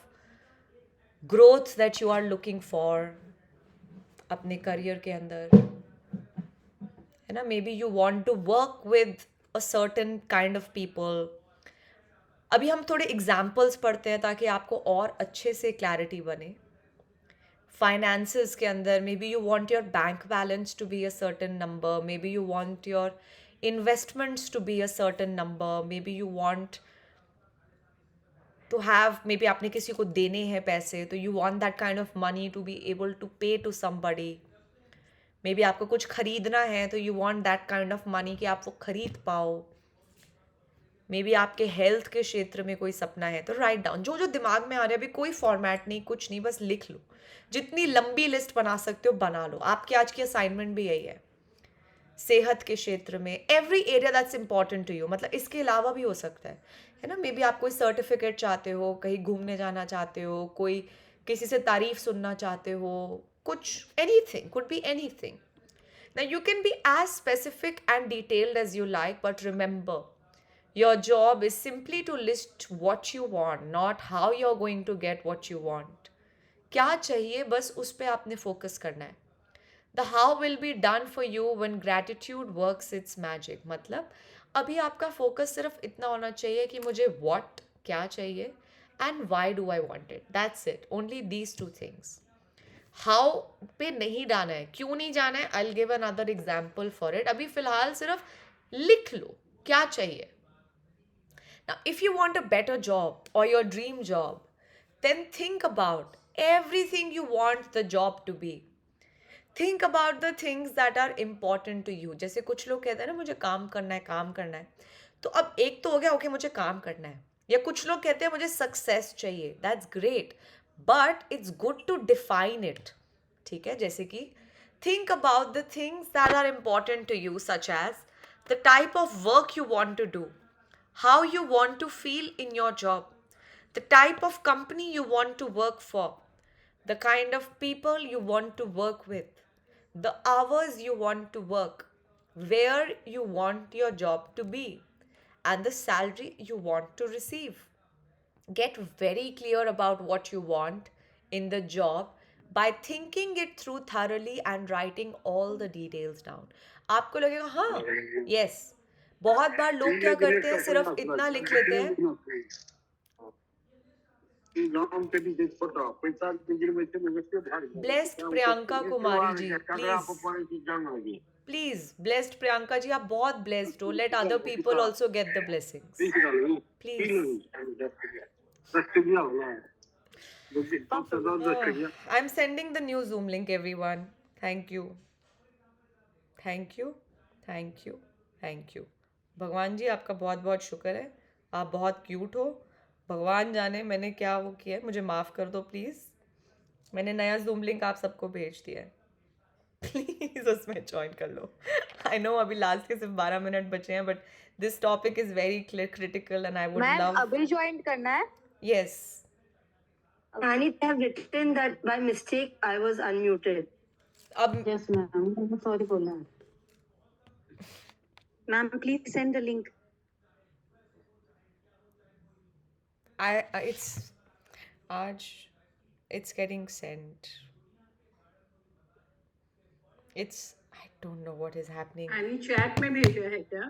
growth that you are looking for अपने career के अंदर है ना. Maybe you want to work with a certain kind of people. अभी हम थोड़े examples पढ़ते हैं ताकि आपको और अच्छे से clarity बने. Finances के अंदर maybe you want your bank balance to be a certain number, maybe you want your investments to be a certain number, maybe you want to have, maybe आपने किसी को देने हैं पैसे तो you want that kind of money to be able to pay to somebody. maybe आपको कुछ खरीदना है तो you want that kind of money कि आप वो खरीद पाओ. maybe आपके हेल्थ के क्षेत्र में कोई सपना है तो राइट डाउन जो जो दिमाग में आ रहा है. अभी कोई फॉर्मेट नहीं, कुछ नहीं, बस लिख लो. जितनी लंबी लिस्ट बना सकते हो बना लो. आपकी आज की असाइनमेंट भी यही है. सेहत के क्षेत्र में every area that's important to you. मतलब इसके अलावा भी हो सकता है ना. मे बी आप कोई सर्टिफिकेट चाहते हो, कहीं घूमने जाना चाहते हो, कोई किसी से तारीफ सुनना चाहते हो, कुछ anything, could be anything. Now you can be as specific and detailed as you like but remember your job is simply to list what you want, not how you are going to get what you want. क्या चाहिए बस उस पर आपने focus करना है. The how will be done for you when gratitude works its magic. मतलब अभी आपका फोकस सिर्फ इतना होना चाहिए कि मुझे what क्या चाहिए and why do I want it. That's it. Only these two things. How पे नहीं जाना है, क्यों नहीं जाना है. I'll give another example for it. अभी फिलहाल सिर्फ लिख लो क्या चाहिए. Now if you want a better job or your dream job, then think about everything you want the job to be. Think about the things that are important to you. जैसे कुछ लोग कहते हैं ना मुझे काम करना है, काम करना है. तो अब एक तो हो गया ओके मुझे काम करना है, या कुछ लोग कहते हैं मुझे सक्सेस चाहिए. That's great, but it's good to define it. ठीक है, जैसे कि think about the things that are important to you, such as the type of work you want to do, how you want to feel in your job, the type of company you want to work for, the kind of people you want to work with, the hours you want to work, where you want your job to be, and the salary you want to receive. Get very clear about what you want in the job by thinking it through thoroughly and writing all the details down. आपको लगेगा हाँ yes. बहुत बार लोग क्या करते हैं सिर्फ इतना लिख लेते हैं. Blessed Priyanka Kumari ji, please please, blessed Priyanka ji, आप बहुत ब्लेस्ड हो. Let other people also get the blessings please. I'm sending the new Zoom link, everyone. Thank you. Thank you. Thank you. Thank you. भगवान जी आपका बहुत बहुत शुक्र है. आप बहुत क्यूट हो. भगवान जाने मैंने क्या वो किया है, मुझे माफ़ कर दो प्लीज़. मैंने नया Zoom लिंक आप सबको भेज दिया है. प्लीज़ उसमें ज्वाइन कर लो. आई नो अभी लास्ट के सिर्फ 12 मिनट बचे हैं, but this topic is very critical and I would ma'am love. अभी ज्वाइन करना है. Yes. Annie, they have written that by mistake I was unmuted. अब Yes, ma'am. Sorry, बोला. Ma'am, please send the link. it's आज it's getting sent. I don't know what is happening. Annie chat में भेजा है क्या?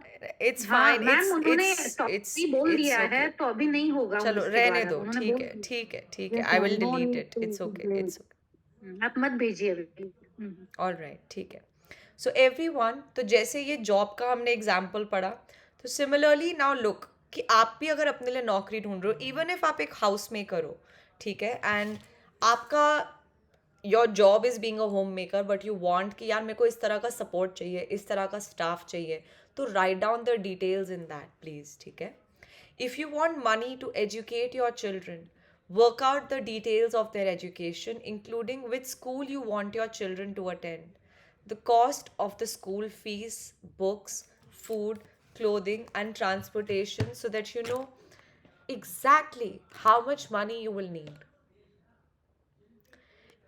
It's fine. Ma'am It's उन्होंने it's topic बोल दिया okay. है तो अभी नहीं होगा. चलो उसके रहने बाद. दो. उन्होंने ठीक बोल है दिया. ठीक है ठीक है. Yes, I will ma'am. No delete need it. to It's okay. blame. It's okay. आप मत भेजिए अभी. All right. ठीक है. So everyone, तो जैसे ये जॉब का हमने एग्जाम्पल पढ़ा, तो सिमिलरली नाउ लुक कि आप भी अगर अपने लिए नौकरी ढूंढ रहे हो, इवन इफ आप एक हाउस मेकर हो, ठीक है, एंड आपका your job is being a home maker, but you want कि यार मेरे को इस तरह का सपोर्ट चाहिए, इस तरह का स्टाफ चाहिए, तो write down the details in that please. ठीक है. If you want money to educate your children, work out the details of their education, including which school you want your children to attend, the cost of the school fees, books, food, clothing, and transportation, so that you know exactly how much money you will need.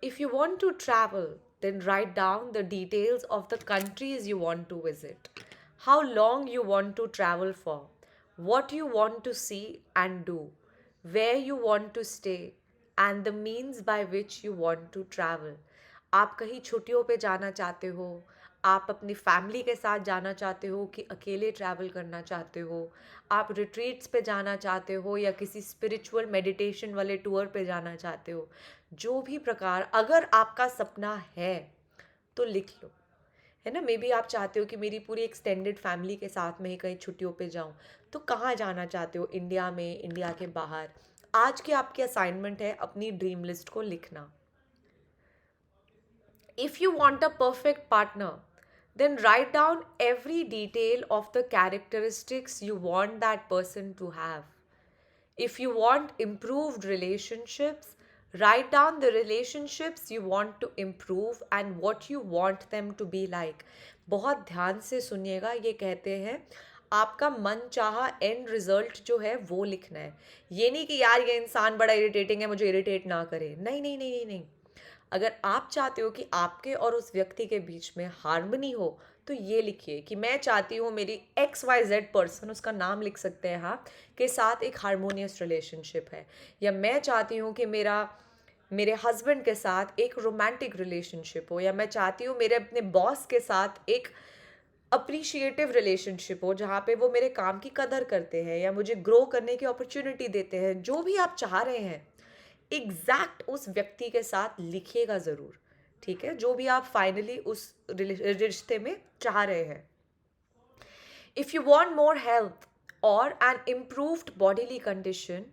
If you want to travel, then write down the details of the countries you want to visit, how long you want to travel for, what you want to see and do, where you want to stay, and the means by which you want to travel. आप कहीं छुट्टियों पे जाना चाहते हो, आप अपनी family के साथ जाना चाहते हो कि अकेले ट्रैवल करना चाहते हो, आप रिट्रीट्स पे जाना चाहते हो या किसी स्पिरिचुअल मेडिटेशन वाले टूर पे जाना चाहते हो, जो भी प्रकार अगर आपका सपना है तो लिख लो, है ना. मे बी आप चाहते हो कि मेरी पूरी एक्सटेंडेड फैमिली के साथ में ही कहीं छुट्टियों पे जाऊं, तो कहाँ जाना चाहते हो, इंडिया में, इंडिया के बाहर. आज की आपकी असाइनमेंट है अपनी ड्रीम लिस्ट को लिखना. If you want a perfect partner, then write down every detail of the characteristics you want that person to have. If you want improved relationships, write down the relationships you want to improve and what you want them to be like. बहुत ध्यान से सुनिएगा, ये कहते हैं आपका मन चाहा एंड रिजल्ट जो है वो लिखना है. ये नहीं कि यार ये इंसान बड़ा इरिटेटिंग है, मुझे इरिटेट ना करे. नहीं नहीं नहीं नहीं नहीं. अगर आप चाहते हो कि आपके और उस व्यक्ति के बीच में हार्मनी हो, तो ये लिखिए कि मैं चाहती हूँ मेरी XYZ पर्सन, उसका नाम लिख सकते हैं हाँ, के साथ एक हार्मोनियस रिलेशनशिप है, या मैं चाहती हूँ कि मेरे हस्बैंड के साथ एक रोमांटिक रिलेशनशिप हो, या मैं चाहती हूँ मेरे अपने बॉस के साथ एक अप्रिशिएटिव रिलेशनशिप हो जहाँ पे वो मेरे काम की कदर करते हैं या मुझे ग्रो करने की अपॉर्चुनिटी देते हैं. जो भी आप चाह रहे हैं एग्जैक्ट उस व्यक्ति के साथ लिखिएगा ज़रूर. ठीक है, जो भी आप फाइनली उस रिश्ते में चाह रहे हैं. If you want more health और an improved bodily condition,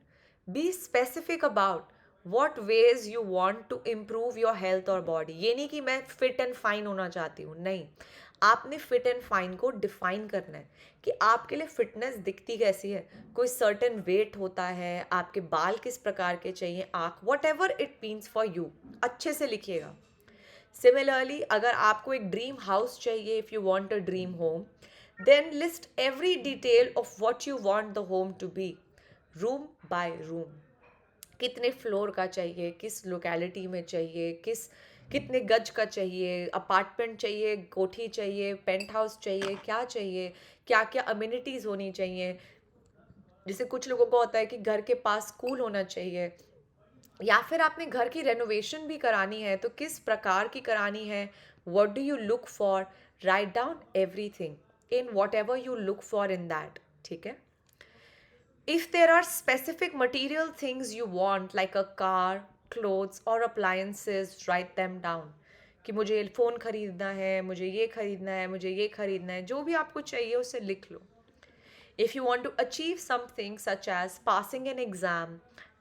be specific about what ways you want to improve your health और body. ये नहीं कि मैं fit and fine होना चाहती हूँ, नहीं. आपने fit and fine को define करना है कि आपके लिए fitness दिखती कैसी है. कोई certain weight होता है, आपके बाल किस प्रकार के चाहिए, आँख, whatever it means for you. अच्छे से लिखिएगा. Similarly, अगर आपको एक ड्रीम हाउस चाहिए, if you want a dream home, then list every detail of what you want the home to be, room by room. कितने फ्लोर का चाहिए, किस लोकेलिटी में चाहिए, कितने गज का चाहिए, अपार्टमेंट चाहिए, कोठी चाहिए, पेंट हाउस चाहिए, क्या चाहिए, क्या क्या अम्यूनिटीज़ होनी चाहिए. जैसे कुछ लोगों को होता है कि घर के पास स्कूल होना चाहिए, या फिर आपने घर की रेनोवेशन भी करानी है तो किस प्रकार की करानी है, what do you look for, write down everything in whatever you look for in that. ठीक है. If there are specific material things you want like a car, clothes और अप्लायंसेज, राइट देम डाउन. कि मुझे phone खरीदना है, मुझे ये खरीदना है, मुझे ये खरीदना है, जो भी आपको चाहिए उसे लिख लो. If you want to achieve something such as passing an exam,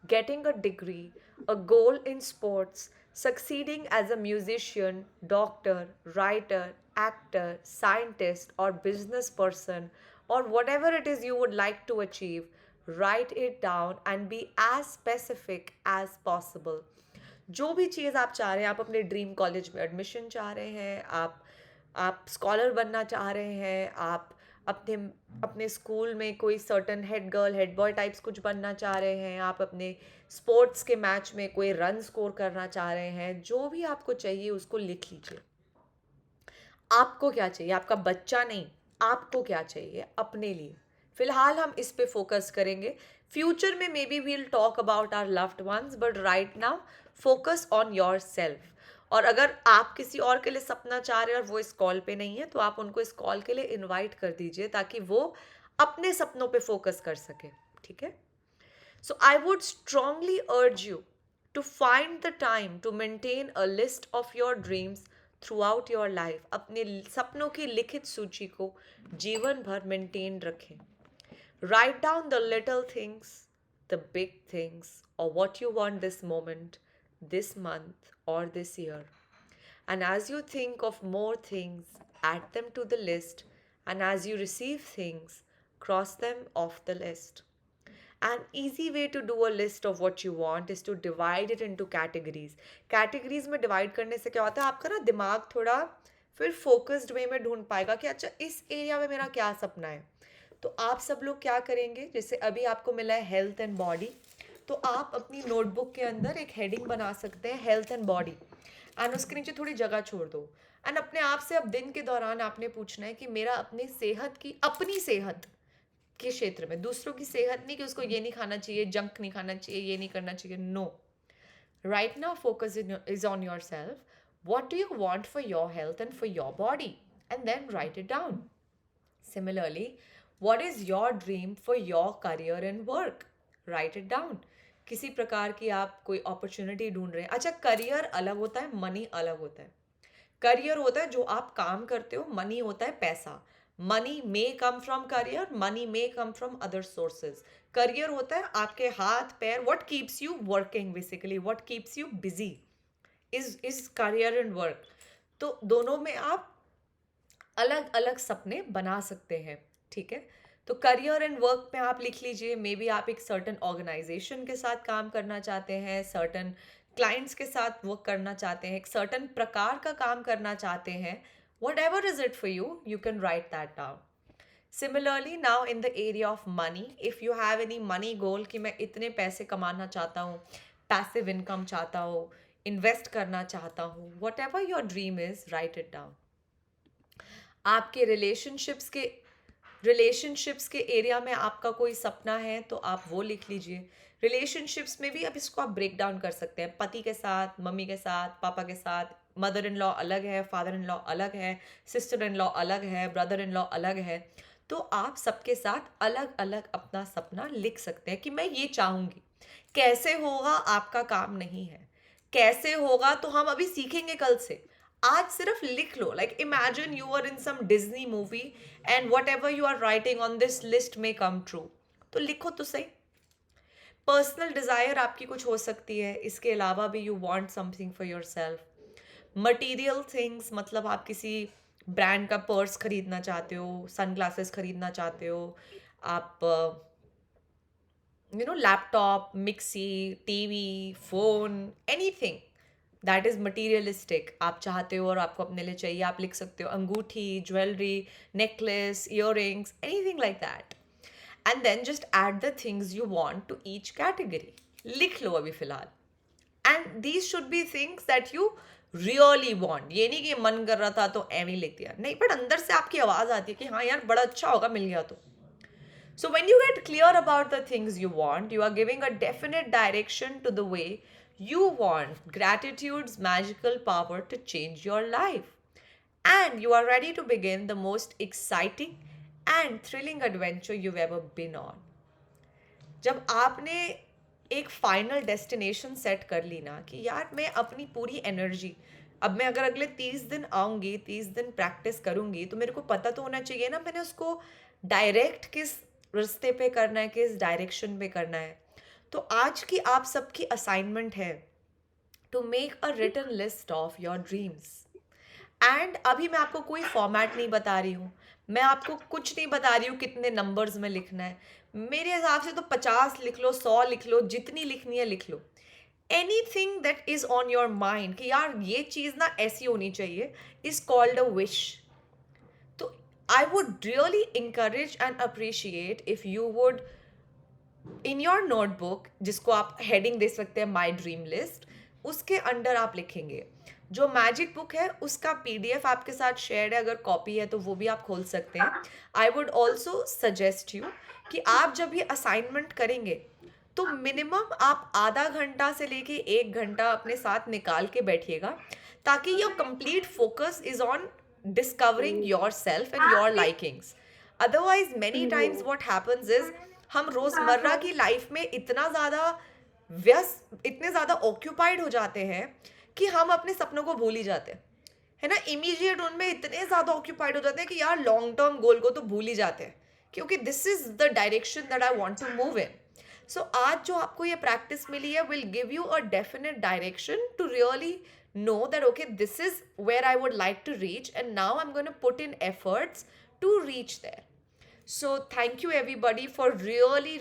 getting a degree, a goal in sports, succeeding as a musician, doctor, writer, actor, scientist, or business person, or whatever it is you would like to achieve, write it down and be as specific as possible. जो भी चीज़ आप चाह रहे हैं, आप अपने dream college में admission चाह रहे हैं, आप स्कॉलर बनना चाह रहे हैं, आप अपने स्कूल में कोई certain head girl head boy types कुछ बनना चाह रहे हैं, आप अपने स्पोर्ट्स के मैच में कोई रन स्कोर करना चाह रहे हैं, जो भी आपको चाहिए उसको लिख लीजिए. आपको क्या चाहिए, आपका बच्चा नहीं, आपको क्या चाहिए अपने लिए. फिलहाल हम इस पे फोकस करेंगे. फ्यूचर में maybe we'll talk about our loved ones, but right now focus on your self. और अगर आप किसी और के लिए सपना चाह रहे हैं और वो इस कॉल पे नहीं है, तो आप उनको इस कॉल के लिए इनवाइट कर दीजिए ताकि वो अपने सपनों पे फोकस कर सके. ठीक है. So I would strongly urge you to find the time to maintain a list of your dreams throughout your life. अपने सपनों की लिखित सूची को जीवन भर मेंटेन रखें. Write down the little things, the big things, और what you want this moment, this month or this year. And as you think of more things, add them to the list, and as you receive things, cross them off the list. An easy way to do a list of what you want is to divide it into categories. Categories में divide करने से क्या होता है, आपका ना दिमाग थोड़ा फिर focused way में ढूंढ पाएगा कि अच्छा इस एरिया में मेरा क्या सपना है. तो आप सब लोग क्या करेंगे, जैसे अभी आपको मिला है हेल्थ एंड बॉडी, तो आप अपनी नोटबुक के अंदर एक हेडिंग बना सकते हैं हेल्थ एंड बॉडी, एंड उसके नीचे थोड़ी जगह छोड़ दो. एंड अपने आप से अब दिन के दौरान आपने पूछना है कि मेरा अपनी सेहत के क्षेत्र में, दूसरों की सेहत नहीं कि उसको ये नहीं खाना चाहिए, जंक नहीं खाना चाहिए, ये नहीं करना चाहिए. No, right now focus is on your self. What do you want for your health and for your body, and then write it down. Similarly, what is your dream for your career and work, write it down. किसी प्रकार की आप कोई opportunity ढूंढ रहे हैं. अच्छा, career अलग होता है, मनी अलग होता है. करियर होता है जो आप काम करते हो, मनी होता है पैसा. Money may come from career, money may come from other sources. Career होता है आपके हाथ पैर, what keeps you working, basically what keeps you busy is career and work. तो दोनों में आप अलग अलग सपने बना सकते हैं. ठीक है. तो करियर एंड वर्क में आप लिख लीजिए, मे बी आप एक सर्टन ऑर्गेनाइजेशन के साथ काम करना चाहते हैं, सर्टन क्लाइंट्स के साथ वर्क करना चाहते हैं, एक सर्टन प्रकार का काम करना चाहते हैं. Whatever is it for you, you can write that down. Similarly now in the area of money, if you have any money goal कि मैं इतने पैसे कमाना चाहता हूँ, पैसिव इनकम चाहता हूँ, इन्वेस्ट करना चाहता हूँ, what ever your dream is, right it down. आपके रिलेशनशिप्स के एरिया में आपका कोई सपना है तो आप वो लिख लीजिए. रिलेशनशिप्स में भी अब इसको आप ब्रेक डाउन कर सकते हैं. पति के साथ, मम्मी के साथ, पापा के साथ, मदर इन लॉ अलग है, फादर इन लॉ अलग है, सिस्टर इन लॉ अलग है, ब्रदर इन लॉ अलग है. तो आप सबके साथ अलग अलग अपना सपना लिख सकते हैं कि मैं ये चाहूँगी. कैसे होगा आपका काम नहीं है, कैसे होगा तो हम अभी सीखेंगे कल से. आज सिर्फ लिख लो. Like imagine you are in some Disney movie and whatever you are writing on this list में कम ट्रू. तो लिखो तो सही. पर्सनल डिज़ायर आपकी कुछ हो सकती है, इसके अलावा भी you want something for yourself. Material things, मतलब आप किसी ब्रांड का पर्स खरीदना चाहते हो, सनग्लासेस खरीदना चाहते हो, आप laptop, mixie, TV, phone, anything that is materialistic आप चाहते हो और आपको अपने लिए चाहिए, आप लिख सकते हो अंगूठी, jewellery, necklace, earrings, anything like that. And then just add the things you want to each category. लिख लो अभी फिलहाल. And these should be things that you really want. ये नहीं कि मन कर रहा था तो एम ही लिख दिया, नहीं, बट अंदर से आपकी आवाज आती है कि हाँ यार बड़ा अच्छा होगा मिल गया तो. So when you get clear about the things you want, you are giving a definite direction to the way you want gratitude's magical power to change your life. And you are ready to begin the most exciting and thrilling adventure you've ever been on. जब आपने एक final destination set कर ली ना कि यार मैं अपनी पूरी एनर्जी, अब मैं अगर अगले 30 दिन आऊँगी, 30 दिन प्रैक्टिस करूँगी, तो मेरे को पता तो होना चाहिए ना मैंने उसको डायरेक्ट किस रास्ते पे करना है, किस डायरेक्शन पे करना है. तो आज की आप सबकी असाइनमेंट है to make a written list of your dreams. And अभी मैं आपको कोई फॉर्मेट नहीं बता रही हूँ, मैं आपको कुछ नहीं बता रही हूँ कितने नंबर्स में लिखना है. मेरे हिसाब से तो 50 लिख लो, 100 लिख लो, जितनी लिखनी है लिख लो. Anything that is on your mind कि यार ये चीज़ ना ऐसी होनी चाहिए, इज कॉल्ड अ विश. तो I would really encourage and appreciate if you would in your notebook, जिसको आप heading दे सकते हैं My Dream List, उसके अंडर आप लिखेंगे. जो मैजिक बुक है उसका PDF आपके साथ शेयर है, अगर कॉपी है तो वो भी आप खोल सकते हैं. I would also suggest you कि आप जब ये असाइनमेंट करेंगे तो मिनिमम आप आधा घंटा से लेके 1 घंटा अपने साथ निकाल के बैठिएगा, ताकि your complete focus is on discovering yourself and your likings. Otherwise many times what happens is हम रोजमर्रा की लाइफ में इतना ज़्यादा व्यस्त, इतने ज़्यादा ऑक्यूपाइड हो जाते हैं कि हम अपने सपनों को भूल ही जाते हैं, है ना. इमीडिएट उनमें इतने ज़्यादा ऑक्यूपाइड हो जाते हैं कि यार लॉन्ग टर्म गोल को तो भूल ही जाते हैं, क्योंकि this is the direction that I want to move in. So आज जो आपको ये प्रैक्टिस मिली है will give you a definite direction to really know that okay, this is where I would like to reach, and now I'm going to put in efforts to reach there. So thank you everybody for really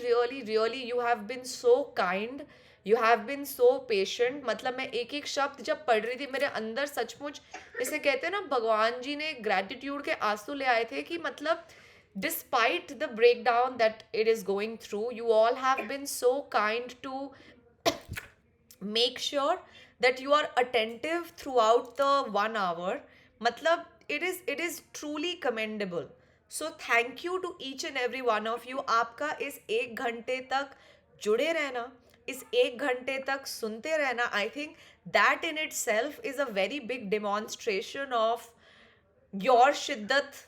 you have been so kind, you have been so patient. मतलब मैं एक एक शब्द जब पढ़ रही थी मेरे अंदर सचमुच, जैसे कहते हैं ना भगवान जी ने ग्रैटिट्यूड के आंसू ले आए थे कि मतलब despite the breakdown that it is going through, you all have been so kind to make sure that you are attentive throughout the 1 hour. मतलब it is truly commendable. So thank you to each and every one of you. आपका इस 1 घंटे तक जुड़े रहना, इस 1 घंटे तक सुनते रहना, I think that in itself is a very big demonstration of your शिद्दत